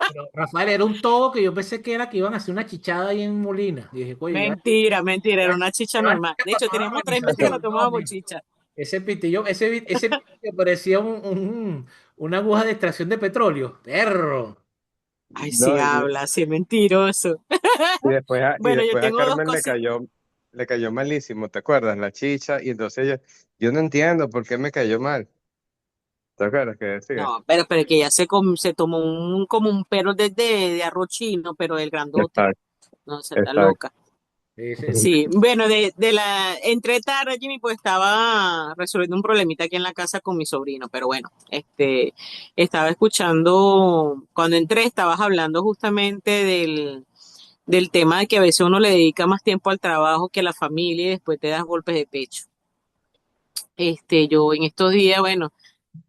Pero Rafael era un todo que yo pensé que era que iban a hacer una chichada ahí en Molina. Y dije, oye, ya, Mentira, mentira, era ya, una chicha ya van normal. De para hecho, toda la teníamos 3 meses que no organización. No, tomábamos mijo. chicha. Ese pitillo, ese pitillo que parecía una aguja de extracción de petróleo. Perro. Ay, sí No, habla, sí, mentiroso. y Bueno, yo después a tengo dos Carmen cositas. le cayó malísimo, ¿te acuerdas? La chicha, y entonces yo no entiendo por qué me cayó mal. ¿Te acuerdas que decía? No, pero que ella se tomó como un perro de arroz chino, pero el grandote. Exacto, No, se está exacto. loca. Ese, Sí, bueno, entré tarde, Jimmy, pues estaba resolviendo un problemita aquí en la casa con mi sobrino, pero bueno, estaba escuchando, cuando entré estabas hablando justamente del tema de que a veces uno le dedica más tiempo al trabajo que a la familia y después te das golpes de pecho. Yo en estos días, bueno,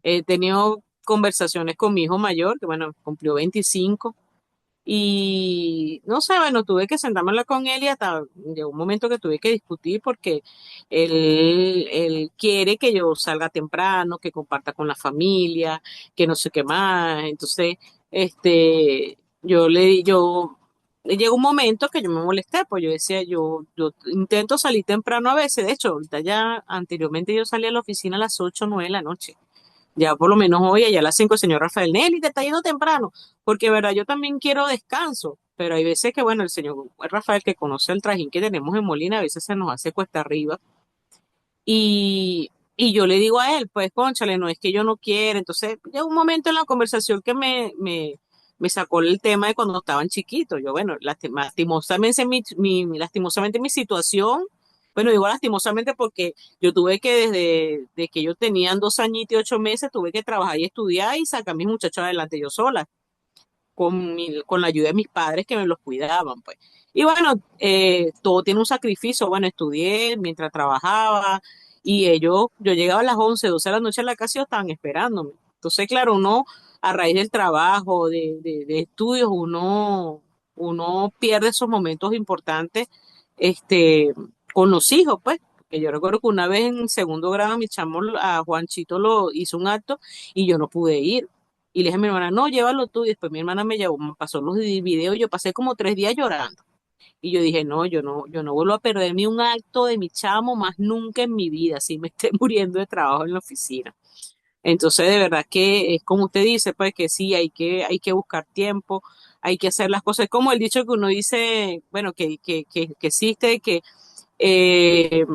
he tenido conversaciones con mi hijo mayor, que bueno, cumplió 25. Y no sé, bueno, tuve que sentármela con él y hasta llegó un momento que tuve que discutir porque él quiere que yo salga temprano, que comparta con la familia, que no sé qué más. Entonces, yo llegó un momento que yo me molesté, pues yo decía, yo intento salir temprano a veces. De hecho, ahorita ya anteriormente yo salía a la oficina a las 8 o 9 de la noche. Ya por lo menos hoy, allá a las 5 el señor Rafael Nelly te está yendo temprano, porque verdad, yo también quiero descanso, pero hay veces que, bueno, el señor Rafael que conoce el trajín que tenemos en Molina, a veces se nos hace cuesta arriba, y yo le digo a él, pues, cónchale, no es que yo no quiera, entonces llegó un momento en la conversación que me sacó el tema de cuando estaban chiquitos, yo, bueno, lastimosamente lastimosamente mi situación, bueno, digo lastimosamente porque yo tuve que desde que ellos tenían 2 añitos y 8 meses, tuve que trabajar y estudiar y sacar a mis muchachos adelante yo sola, con la ayuda de mis padres que me los cuidaban, pues. Y bueno, todo tiene un sacrificio. Bueno, estudié mientras trabajaba y yo llegaba a las 11 12 de la noche a la casa y ellos estaban esperándome. Entonces, claro, uno a raíz del trabajo, de estudios, uno pierde esos momentos importantes este, con los hijos, pues. Que yo recuerdo que una vez en segundo grado mi chamo a Juanchito lo hizo un acto y yo no pude ir. Y le dije a mi hermana, no, llévalo tú. Y después mi hermana me llevó, me pasó los videos y yo pasé como 3 días llorando. Y yo dije, no, yo no vuelvo a perderme un acto de mi chamo más nunca en mi vida, si me esté muriendo de trabajo en la oficina. Entonces, de verdad que es como usted dice, pues que sí, hay que buscar tiempo, hay que hacer las cosas. Como el dicho que uno dice, bueno, que existe, que eh,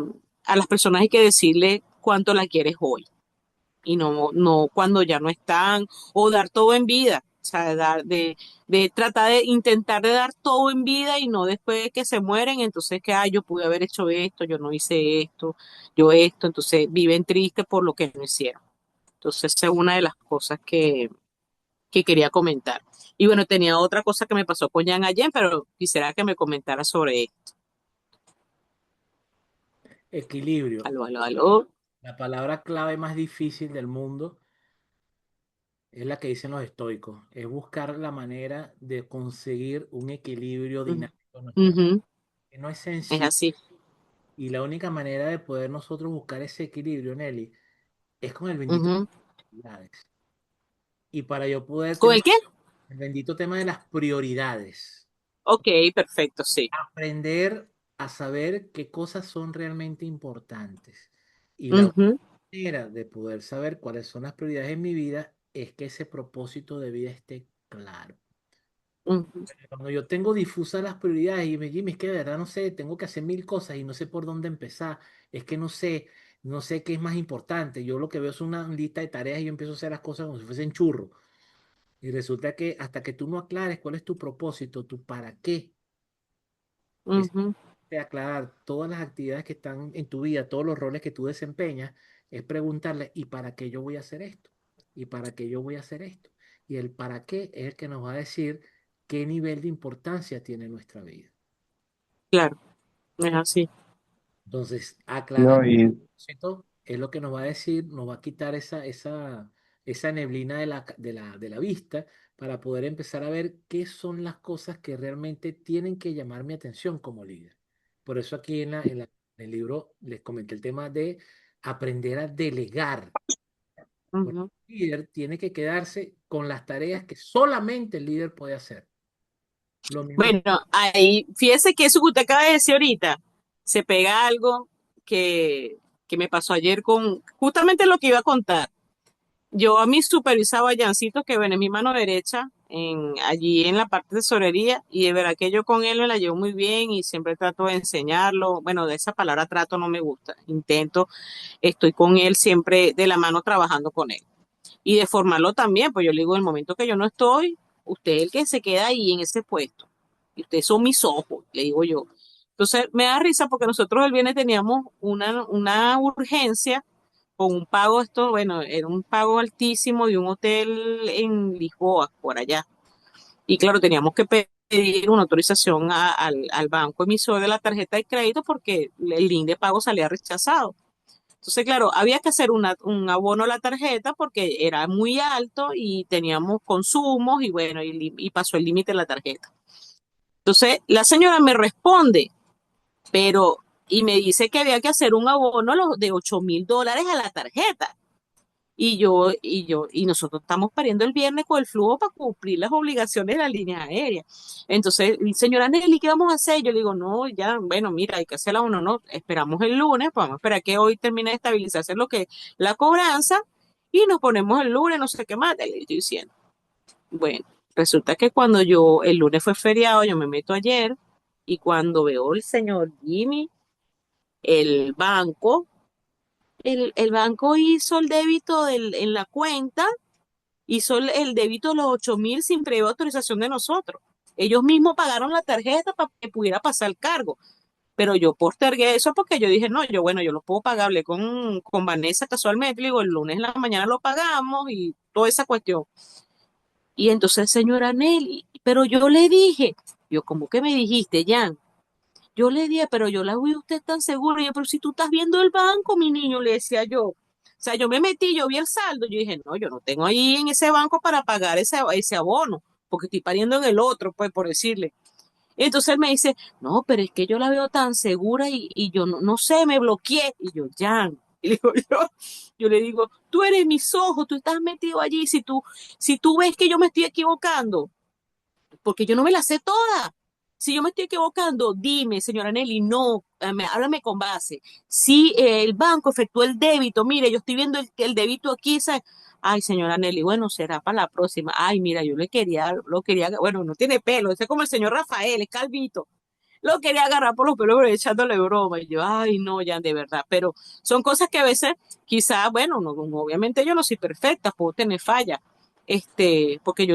a las personas hay que decirle cuánto la quieres hoy y no cuando ya no están, o dar todo en vida, o sea, de tratar de intentar de dar todo en vida y no después de que se mueren, entonces que, yo pude haber hecho esto, yo no hice esto, yo esto, entonces viven tristes por lo que no hicieron. Entonces, esa es una de las cosas que quería comentar. Y bueno, tenía otra cosa que me pasó con Jan ayer, pero quisiera que me comentara sobre esto. equilibrio. Aló, aló, aló. La palabra clave más difícil del mundo es la que dicen los estoicos. Es buscar la manera de conseguir un equilibrio Ujú, dinámico en nuestra vida. ujú, Que no es es sencillo. así. Y la única manera de poder nosotros buscar ese equilibrio, Nelly, es con el bendito Ujú. prioridades. Y para yo poder ¿Con tener el qué? el bendito tema de las prioridades, Ok, perfecto, sí. aprender a saber qué cosas son realmente importantes. Y la Ujú, manera de poder saber cuáles son las prioridades en mi vida es que ese propósito de vida esté claro. ujú, Cuando yo tengo difusas las prioridades y me Jimmy, es que de verdad no sé, tengo que hacer mil cosas y no sé por dónde empezar, es que no sé qué es más importante. Yo lo que veo es una lista de tareas y yo empiezo a hacer las cosas como si fuesen churros. Y resulta que hasta que tú no aclares cuál es tu propósito, tu para qué, es ujú, de aclarar todas las actividades que están en tu vida, todos los roles que tú desempeñas, es preguntarle, ¿y para qué yo voy a hacer esto? ¿Y para qué yo voy a hacer esto? Y el para qué es el que nos va a decir qué nivel de importancia tiene nuestra vida. claro, es así. Entonces, aclarar No, el y propósito es lo que nos va a decir, nos va a quitar esa neblina de la vista para poder empezar a ver qué son las cosas que realmente tienen que llamar mi atención como líder. Por eso aquí en el libro les comenté el tema de aprender a delegar. Porque Ujú. el líder tiene que quedarse con las tareas que solamente el líder puede hacer. Lo mismo. Bueno, ahí, fíjese que eso que usted acaba de decir ahorita, se pega algo que, que me pasó ayer con justamente lo que iba a contar. Yo a mí supervisaba a Yancito, que ven en mi mano derecha, allí en la parte de tesorería, y de verdad que yo con él me la llevo muy bien y siempre trato de enseñarlo. Bueno, de esa palabra trato no me gusta. Intento, estoy con él siempre de la mano trabajando con él. Y de formarlo también, pues yo le digo, el momento que yo no estoy, usted es el que se queda ahí en ese puesto. Y ustedes son mis ojos, le digo yo. Entonces me da risa porque nosotros el viernes teníamos una urgencia con un pago, esto, bueno, era un pago altísimo de un hotel en Lisboa, por allá. Y claro, teníamos que pedir una autorización al banco emisor de la tarjeta de crédito porque el link de pago salía rechazado. Entonces, claro, había que hacer un abono a la tarjeta porque era muy alto y teníamos consumos y bueno, y pasó el límite de la tarjeta. Entonces, la señora me responde, pero, y me dice que había que hacer un abono de $8,000 a la tarjeta. Y nosotros estamos pariendo el viernes con el flujo para cumplir las obligaciones de la línea aérea. Entonces, señora Nelly, ¿qué vamos a hacer? Yo le digo, no, ya, bueno, mira, hay que hacerla uno, no, esperamos el lunes, pues vamos a esperar que hoy termine de estabilizarse lo que la cobranza y nos ponemos el lunes, no sé qué más, le estoy diciendo. Bueno, resulta que cuando el lunes fue feriado, yo me meto ayer y cuando veo el señor Jimmy, el banco, el banco hizo el débito en la cuenta, hizo el débito de los 8,000 sin previa autorización de nosotros. Ellos mismos pagaron la tarjeta para que pudiera pasar el cargo. Pero yo postergué eso porque yo dije, no, yo, bueno, yo lo puedo pagar. Hablé con Vanessa casualmente, le digo, el lunes en la mañana lo pagamos y toda esa cuestión. Y entonces, señora Nelly, pero yo le dije, yo, ¿cómo que me dijiste, Jan? Yo le dije, pero yo la vi usted tan segura. Y yo, pero si tú estás viendo el banco, mi niño, le decía yo. O sea, yo me metí, yo vi el saldo, yo dije, no, yo no tengo ahí en ese banco para pagar ese abono, porque estoy pariendo en el otro, pues, por decirle. Y entonces él me dice, no, pero es que yo la veo tan segura y yo no sé, me bloqueé. Y yo, Jan, y le digo yo le digo, tú eres mis ojos, tú estás metido allí, si tú ves que yo me estoy equivocando, porque yo no me la sé toda. Si yo me estoy equivocando, dime, señora Nelly, no, háblame con base. Si el banco efectuó el débito, mire, yo estoy viendo el débito aquí, ¿sabe? Ay, señora Nelly, bueno, será para la próxima. Ay, mira, yo lo quería, bueno, no tiene pelo, ese es como el señor Rafael, es calvito. Lo quería agarrar por los pelos, pero echándole broma. Y yo, ay, no, ya, de verdad. Pero son cosas que a veces, quizás, bueno, obviamente yo no soy perfecta, puedo tener fallas. Porque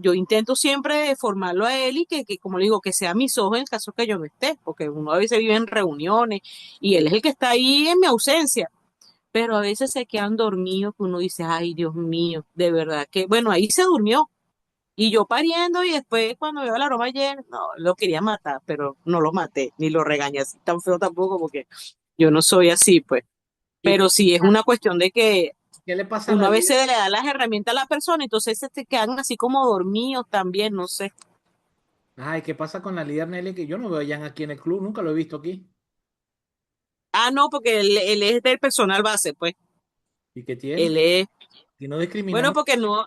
yo intento siempre formarlo a él y que, como le digo, que sea mis ojos en el caso que yo no esté, porque uno a veces vive en reuniones y él es el que está ahí en mi ausencia, pero a veces se quedan dormidos que uno dice, ay, Dios mío, de verdad que, bueno, ahí se durmió, y yo pariendo y después cuando veo la aroma ayer, no, lo quería matar, pero no lo maté, ni lo regañé así tan feo tampoco porque yo no soy así, pues. ¿Y Pero sí es una cuestión de que qué le pasa a uno la a líder? veces le da las herramientas a la persona, entonces se te quedan así como dormidos también, no sé. Ay, ¿qué pasa con la líder Nelly? Que yo no veo a Jan aquí en el club, nunca lo he visto aquí. Ah, no, porque él es del personal base, pues. ¿Y qué tiene? Él es, Y no bueno, discriminamos. porque no,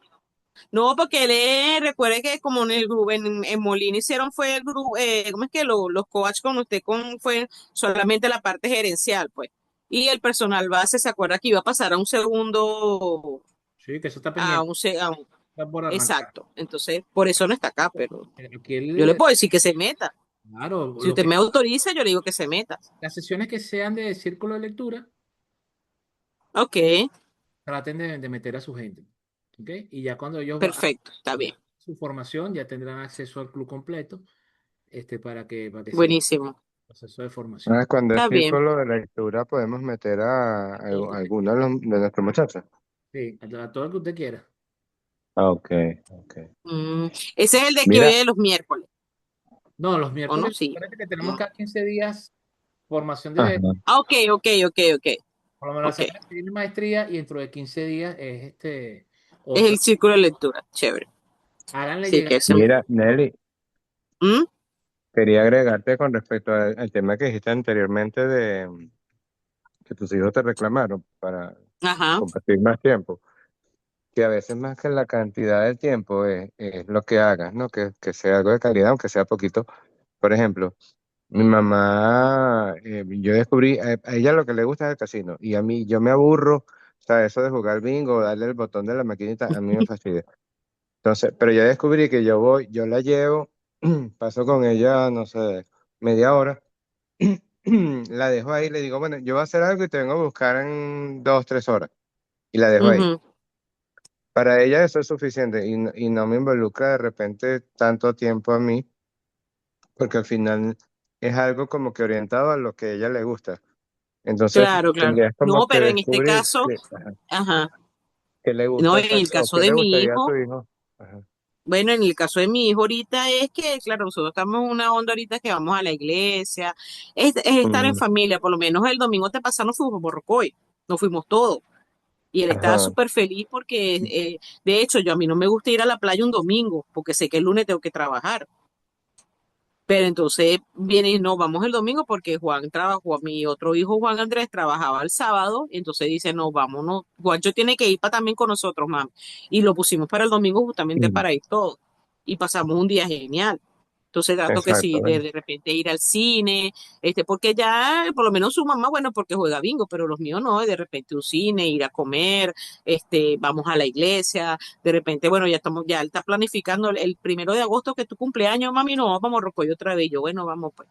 porque recuerde que como en el grupo, en Molina hicieron fue el grupo, ¿cómo es que los coach con usted fue solamente la parte gerencial, pues? Y el personal base se acuerda que iba a pasar a un segundo, Sí, que eso está a pendiente. un, se- a un- Está por arrancar. exacto. Entonces, por eso no está acá, pero Pero aquí yo le puedo decir que se meta. claro, Si usted me autoriza, yo le digo que se meta. las sesiones que sean de círculo de lectura, Ok, traten de meter a su gente. ¿Ok? Y ya cuando ellos perfecto, está hagan bien. su formación, ya tendrán acceso al club completo, para que sigan Buenísimo. el proceso de formación. Ah, cuando es Está bien. círculo de lectura podemos meter a Todo lo que usted alguno quiera. de nuestros muchachos. Sí, a todo lo que usted quiera. Ah, ok, ok. Mm, ese es el de que hoy Mira, es de los miércoles, No, los ¿o no? miércoles, Sí. parece que tenemos Mm. cada 15 días formación de, ajá. Ah, ok, ok, ok, ok, por lo menos la ok. semana que viene maestría y dentro de 15 días es Es otra. el círculo de lectura. Chévere. Háganle Sí, llegar. que ese. Mira, Nelly, ¿Mm? quería agregarte con respecto al tema que dijiste anteriormente de que tus hijos te reclamaron para Ajá. compartir más tiempo. que a veces más que la cantidad de tiempo es lo que hagas, ¿no? Que sea algo de calidad, aunque sea poquito. Por ejemplo, mi mamá, yo descubrí, a ella lo que le gusta es el casino, y a mí, yo me aburro, o sea, eso de jugar bingo, darle el botón de la maquinita, a mí me fastidia. Entonces, pero ya descubrí que yo voy, yo la llevo, paso con ella, no sé, media hora, la dejo ahí, le digo, bueno, yo voy a hacer algo y te vengo a buscar en 2, 3 horas, y la dejo ahí. Ujú. Para ella eso es suficiente y no me involucra de repente tanto tiempo a mí, porque al final es algo como que orientado a lo que a ella le gusta. Entonces Claro, claro. tendrías como No, que pero en este descubrir caso, ajá, ajá. qué le No, gusta en el o caso qué de le mi gustaría a tu hijo, hijo. Ajá. bueno, en el caso de mi hijo ahorita es que, claro, nosotros estamos en una onda ahorita que vamos a la iglesia, es estar en Mm, familia, por lo menos el domingo te pasado nos fuimos por Rocoy, nos fuimos todos. Y él estaba ajá. súper feliz porque, de hecho, a mí no me gusta ir a la playa un domingo, porque sé que el lunes tengo que trabajar. Pero entonces viene y no, vamos el domingo porque Juan trabajó, mi otro hijo Juan Andrés trabajaba el sábado, y entonces dice, no, vámonos, Juancho tiene que ir para también con nosotros, mami. Y lo pusimos para el domingo justamente Mm, para ir todos. Y pasamos un día genial. Entonces trato que exacto, sí, ¿ves? de repente ir al cine, porque ya, por lo menos su mamá, bueno, porque juega bingo, pero los míos no, de repente un cine, ir a comer, vamos a la iglesia, de repente, bueno, ya él está planificando el 1 de agosto que es tu cumpleaños, mami, no, vamos a Rocoyo otra vez. Yo, bueno, vamos pues.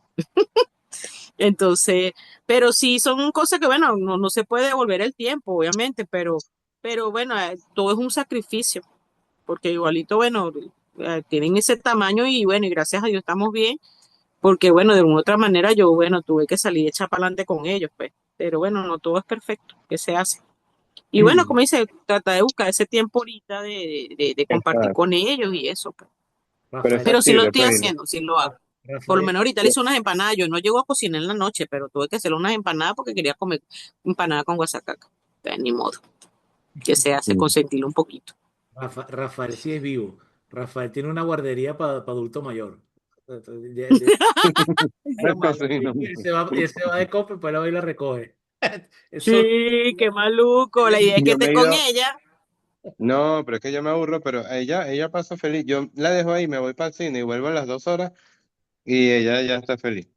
Entonces, pero sí son cosas que, bueno, no se puede devolver el tiempo, obviamente, pero bueno, todo es un sacrificio, porque igualito, bueno, tienen ese tamaño y bueno, y gracias a Dios estamos bien, porque bueno, de una otra manera yo, bueno, tuve que salir echar para adelante con ellos, pues, pero bueno, no todo es perfecto, ¿qué se hace? Y bueno, como dice, trata de buscar ese tiempo ahorita de compartir Exacto. con ellos y eso, pues. Pero es Rafael, Pero sí lo factible, estoy pues. Y haciendo, sí lo hago. Por lo Rafael, menos ahorita le hice unas empanadas. Yo no llego a cocinar en la noche, pero tuve que hacer unas empanadas porque quería comer empanada con guasacaca. Entonces, ni modo, que se hace mm, consentirlo un poquito. Rafael sí es vivo. Rafael tiene una guardería para adulto mayor. Entonces, el llama, cocino. y él se va de copa y para va y la recoge. Eso, Sí, qué maluco. él La es idea es que Yo estés me he con ido, ella. no, pero es que yo me aburro, pero ella pasa feliz. Yo la dejo ahí, me voy para el cine y vuelvo a las 2 horas y ella ya está feliz,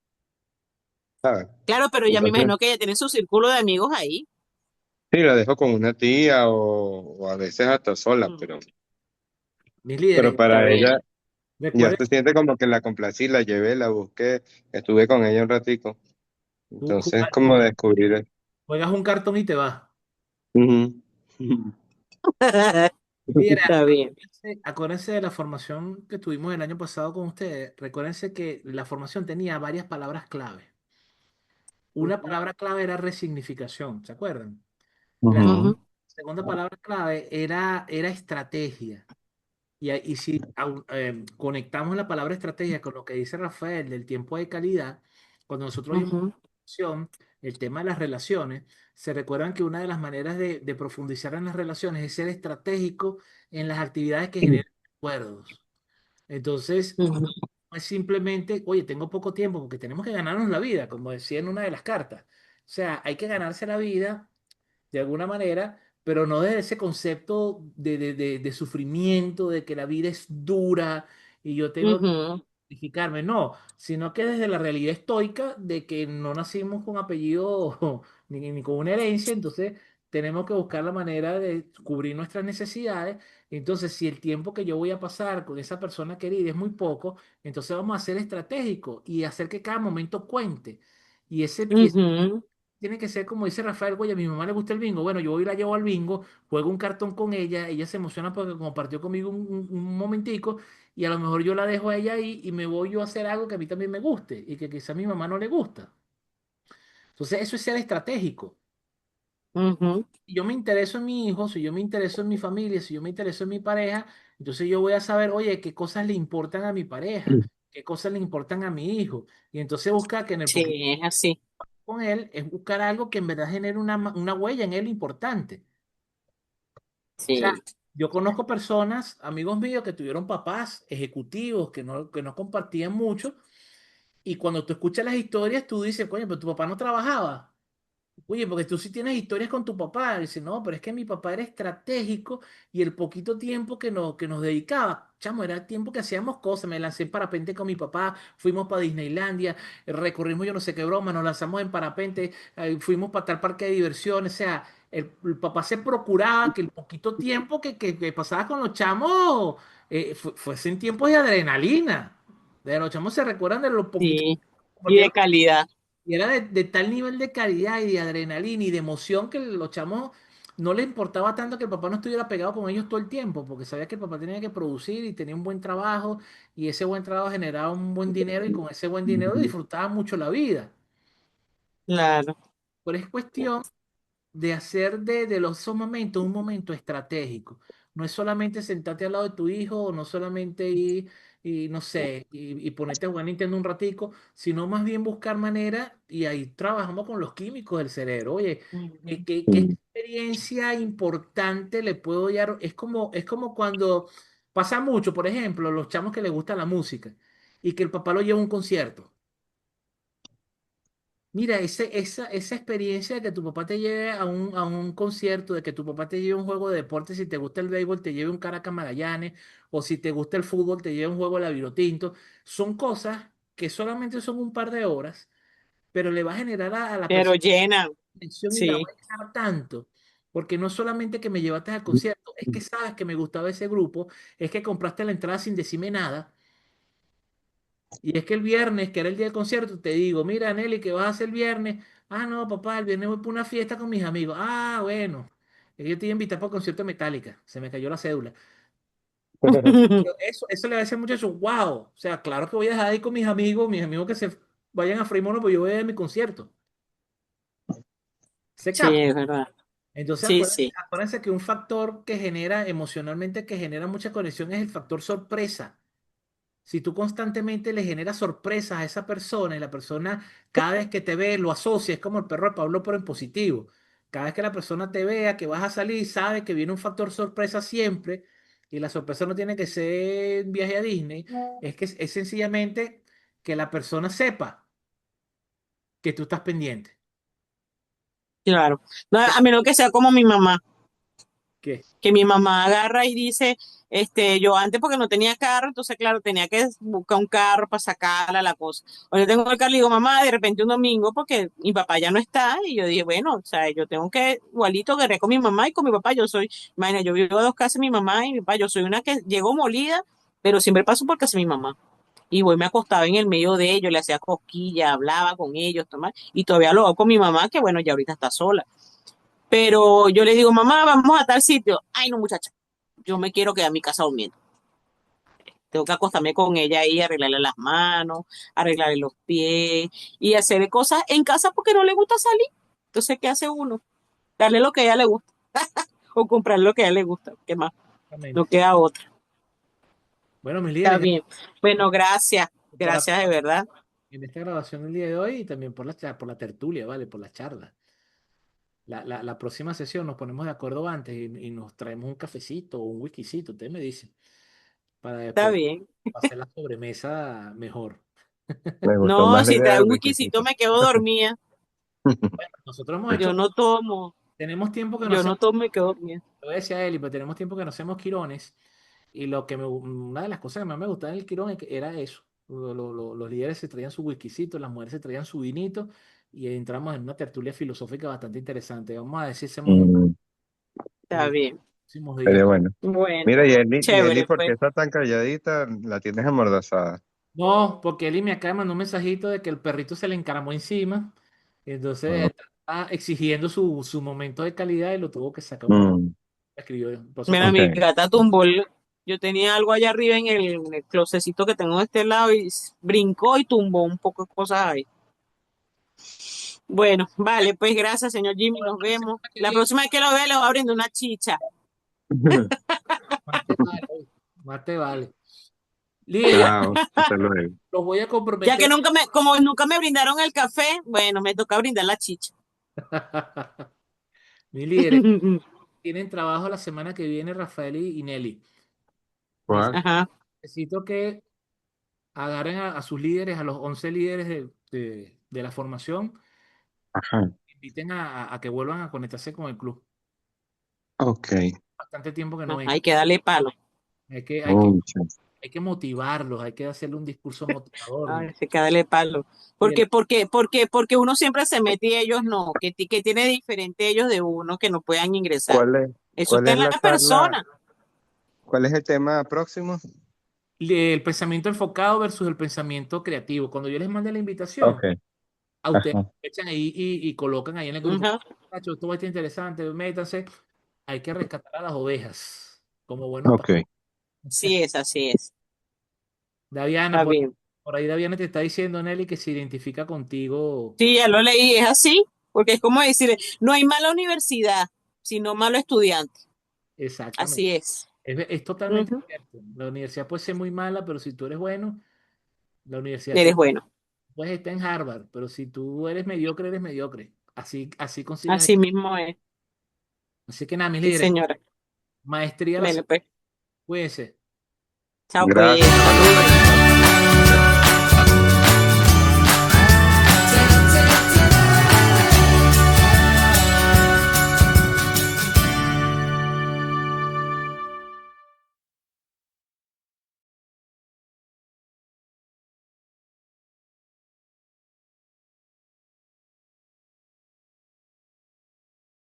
¿sabes? Claro, pero ya me Entonces, imagino que ella tiene su círculo de amigos ahí. sí, la dejo con una tía o a veces hasta sola, Mm, mis pero líderes. está para bien. ella ya Recuerden, se siente como que la complací, la llevé, la busqué, estuve con ella un ratico. tú Entonces, como descubrir. juegas un cartón y te vas. Ujú. Líderes, Está bien. acuérdense de la formación que tuvimos el año pasado con ustedes. Recuérdense que la formación tenía varias palabras clave. Una palabra clave era resignificación, ¿se acuerdan? La Ujú. Ujú, segunda palabra clave era estrategia. Y si conectamos la palabra estrategia con lo que dice Rafael del tiempo de calidad, cuando nosotros vimos ujú, el tema de las relaciones, se recuerdan que una de las maneras de profundizar en las relaciones es ser estratégico en las actividades que generan acuerdos. Entonces, ujú, no es simplemente, oye, tengo poco tiempo porque tenemos que ganarnos la vida, como decía en una de las cartas. O sea, hay que ganarse la vida de alguna manera, pero no desde ese concepto de sufrimiento, de que la vida es dura y yo tengo que ujú, justificarme, no, sino que desde la realidad estoica de que no nacimos con apellido ni con una herencia, entonces tenemos que buscar la manera de cubrir nuestras necesidades. Entonces, si el tiempo que yo voy a pasar con esa persona querida es muy poco, entonces vamos a ser estratégicos y hacer que cada momento cuente. Y ese ujú. tiene que ser como dice Rafael, oye, a mi mamá le gusta el bingo. Bueno, yo voy y la llevo al bingo, juego un cartón con ella se emociona porque compartió conmigo un momentico y a lo mejor yo la dejo a ella ahí y me voy yo a hacer algo que a mí también me guste y que quizá a mi mamá no le gusta. Entonces, eso es ser estratégico. Ujú, Si yo me intereso en mi hijo, si yo me intereso en mi familia, si yo me intereso en mi pareja, entonces yo voy a saber, oye, qué cosas le importan a mi pareja, qué cosas le importan a mi hijo. Y entonces buscar que en el sí, poquito es así. con él es buscar algo que en verdad genere una huella en él importante. O sea, Sí. yo conozco personas, amigos míos, que tuvieron papás ejecutivos que no compartían mucho, y cuando tú escuchas las historias, tú dices, coño, pero tu papá no trabajaba. Oye, porque tú sí tienes historias con tu papá. Dice, no, pero es que mi papá era estratégico y el poquito tiempo que nos dedicaba, chamo, era el tiempo que hacíamos cosas. Me lancé en parapente con mi papá, fuimos para Disneylandia, recorrimos yo no sé qué broma, nos lanzamos en parapente, fuimos para tal parque de diversiones. O sea, el papá se procuraba que el poquito tiempo que pasaba con los chamos fuesen tiempos de adrenalina. De los chamos se recuerdan de los poquitos Sí, que y de compartieron calidad. y era de tal nivel de caridad y de adrenalina y de emoción que los chamos no les importaba tanto que el papá no estuviera pegado con ellos todo el tiempo, porque sabía que el papá tenía que producir y tenía un buen trabajo y ese buen trabajo generaba un buen dinero y con ese buen dinero disfrutaba mucho la vida. Claro. Pero es cuestión de hacer esos momentos un momento estratégico. No es solamente sentarte al lado de tu hijo o no solamente ir y no sé, y ponerte a jugar Nintendo un ratico, sino más bien buscar manera y ahí trabajamos con los químicos del cerebro. Oye, Ujú. ¿qué experiencia importante le puedo dar? Es como cuando pasa mucho, por ejemplo, los chamos que les gusta la música y que el papá lo lleva a un concierto. Mira, esa experiencia de que tu papá te lleve a un concierto, de que tu papá te lleve a un juego de deporte, si te gusta el béisbol, te lleve un Caracas Magallanes, o si te gusta el fútbol, te lleve un juego de la Vinotinto, son cosas que solamente son un par de horas, pero le va a generar a la Pero persona llenan, atención y la va sí. a llenar tanto, porque no solamente que me llevaste al concierto, es que sabes que me gustaba ese grupo, es que compraste la entrada sin decirme nada. Y es que el viernes, que era el día del concierto, te digo, mira, Nelly, ¿qué vas a hacer el viernes? Ah, no, papá, el viernes voy para una fiesta con mis amigos. Ah, bueno. Es que yo te iba a invitar para el concierto de Metallica. Se me cayó la cédula. Pero eso le va a decir al muchacho, wow. O sea, claro que voy a dejar ahí con mis amigos que se vayan a Freimono, pues yo voy a ir a mi concierto. Se Sí, capta. es verdad. Entonces, Sí, acuérdense, sí. acuérdense que un factor que genera emocionalmente, que genera mucha conexión es el factor sorpresa. Si tú constantemente le generas sorpresas a esa persona y la persona cada vez que te ve lo asocia, es como el perro de Pablo, pero en positivo. Cada vez que la persona te vea que vas a salir, sabe que viene un factor sorpresa siempre y la sorpresa no tiene que ser un viaje a Disney, es que es sencillamente que la persona sepa que tú estás pendiente. Claro. No, ¿Qué? a menos que sea como mi mamá, ¿Qué? que mi mamá agarra y dice, yo antes porque no tenía carro, entonces claro, tenía que buscar un carro para sacarla la cosa. O yo tengo el carro y digo, mamá, de repente un domingo, porque mi papá ya no está, y yo dije, bueno, o sea, yo tengo que, igualito, guerré con mi mamá y con mi papá, yo soy, imagina, yo vivo a dos casas, mi mamá y mi papá, yo soy una que llego molida, pero siempre paso por casa de mi mamá. Y voy, me acostaba en el medio de ellos, le hacía cosquillas, hablaba con ellos, tomar, y todavía lo hago con mi mamá, que bueno, ya ahorita está sola. Pero yo le digo, mamá, vamos a tal sitio. Ay, no, muchacha, yo me quiero quedar en mi casa durmiendo. Tengo que acostarme con ella ahí, arreglarle las manos, arreglarle los pies y hacer cosas en casa porque no le gusta salir. Entonces, ¿qué hace uno? Darle lo que a ella le gusta o comprar lo que a ella le gusta. ¿Qué más? No Exactamente. queda otra. Bueno, mis Está líderes, bien. Bueno, gracias. por Gracias de verdad. en esta grabación del día de hoy y también por la tertulia, ¿vale? Por la charla. La próxima sesión nos ponemos de acuerdo antes y nos traemos un cafecito o un whiskycito, ustedes me dicen, para Está después bien. hacer la sobremesa mejor. Me gustó No, más la si idea trae del un whiskycito wikisito. me quedo dormida. Nosotros hemos Yo hecho, no tomo. tenemos tiempo que no Yo hacemos, no tomo y me quedo dormida. lo decía Eli, pero tenemos tiempo que no hacemos quirones y una de las cosas que más me gustaba en el quirón era eso. Los líderes se traían su whiskycito, las mujeres se traían su vinito y entramos en una tertulia filosófica bastante interesante. Vamos a ver si hacemos un Mm, Está bien. próximos días. pero bueno. Bueno, Mira, y Eli, chévere, ¿por qué pues. está tan calladita? La tienes amordazada. No, porque Eli me acaba de mandar un mensajito de que el perrito se le encaramó encima. Y Ah, entonces está exigiendo su momento de calidad y lo tuvo que sacar un momento. mm, Escribió. Por eso Mira, estamos. mi ok. gata tumbó. Yo tenía algo allá arriba en el closecito que tengo de este lado y brincó y tumbó un poco de cosas ahí. Bueno, vale, pues gracias, señor Jimmy. Nos La vemos. semana que La viene, próxima vez que lo vea, le voy abriendo una chicha. más te vale. Más te vale. Líder, Chao. Hasta luego. los voy a Ya que comprometer. como nunca me brindaron el café, bueno, me toca brindar la chicha. Mis líderes tienen trabajo la semana que viene, Rafael y Nelly. ¿Cuál? Ajá. Necesito que agarren a sus líderes, a los 11 líderes de la formación, Ajá. inviten a que vuelvan a conectarse con el club. Ok. Bastante tiempo que no No, ven. hay que darle palo. Hay que, hay que, Concha. hay que motivarlos, hay que hacerle un discurso motivador. Ay, hay que darle palo. Y el, Porque uno siempre se mete y ellos no, que tiene diferente ellos de uno que no puedan ingresar. ¿Cuál es, Eso cuál está es en la la charla? persona. ¿Cuál es el tema próximo? el pensamiento enfocado versus el pensamiento creativo. Cuando yo les mande la invitación, Ok. a ustedes Ajá. echan ahí y colocan ahí en el grupo. Ujú. "Muchachos, esto va a estar interesante, métanse. Hay que rescatar a las ovejas como buenos Ok. pastores. Sí es, así es. Daviana, Está bien. por ahí Daviana te está diciendo, Nelly, que se identifica contigo Sí, ya lo leí, es así, porque es como decir, no hay mala universidad, sino malo estudiante. exactamente. Así es. Es totalmente Ujú. cierto. La universidad puede ser muy mala, pero si tú eres bueno, la universidad Eres bueno. puedes estar en Harvard, pero si tú eres mediocre, eres mediocre. Así consigues. Así mismo es. Así que nada, mis Sí, líderes, señora. maestría a la Bueno, semana. pues, Cuídense. chao, Gracias. pues, Hasta luego. saludos.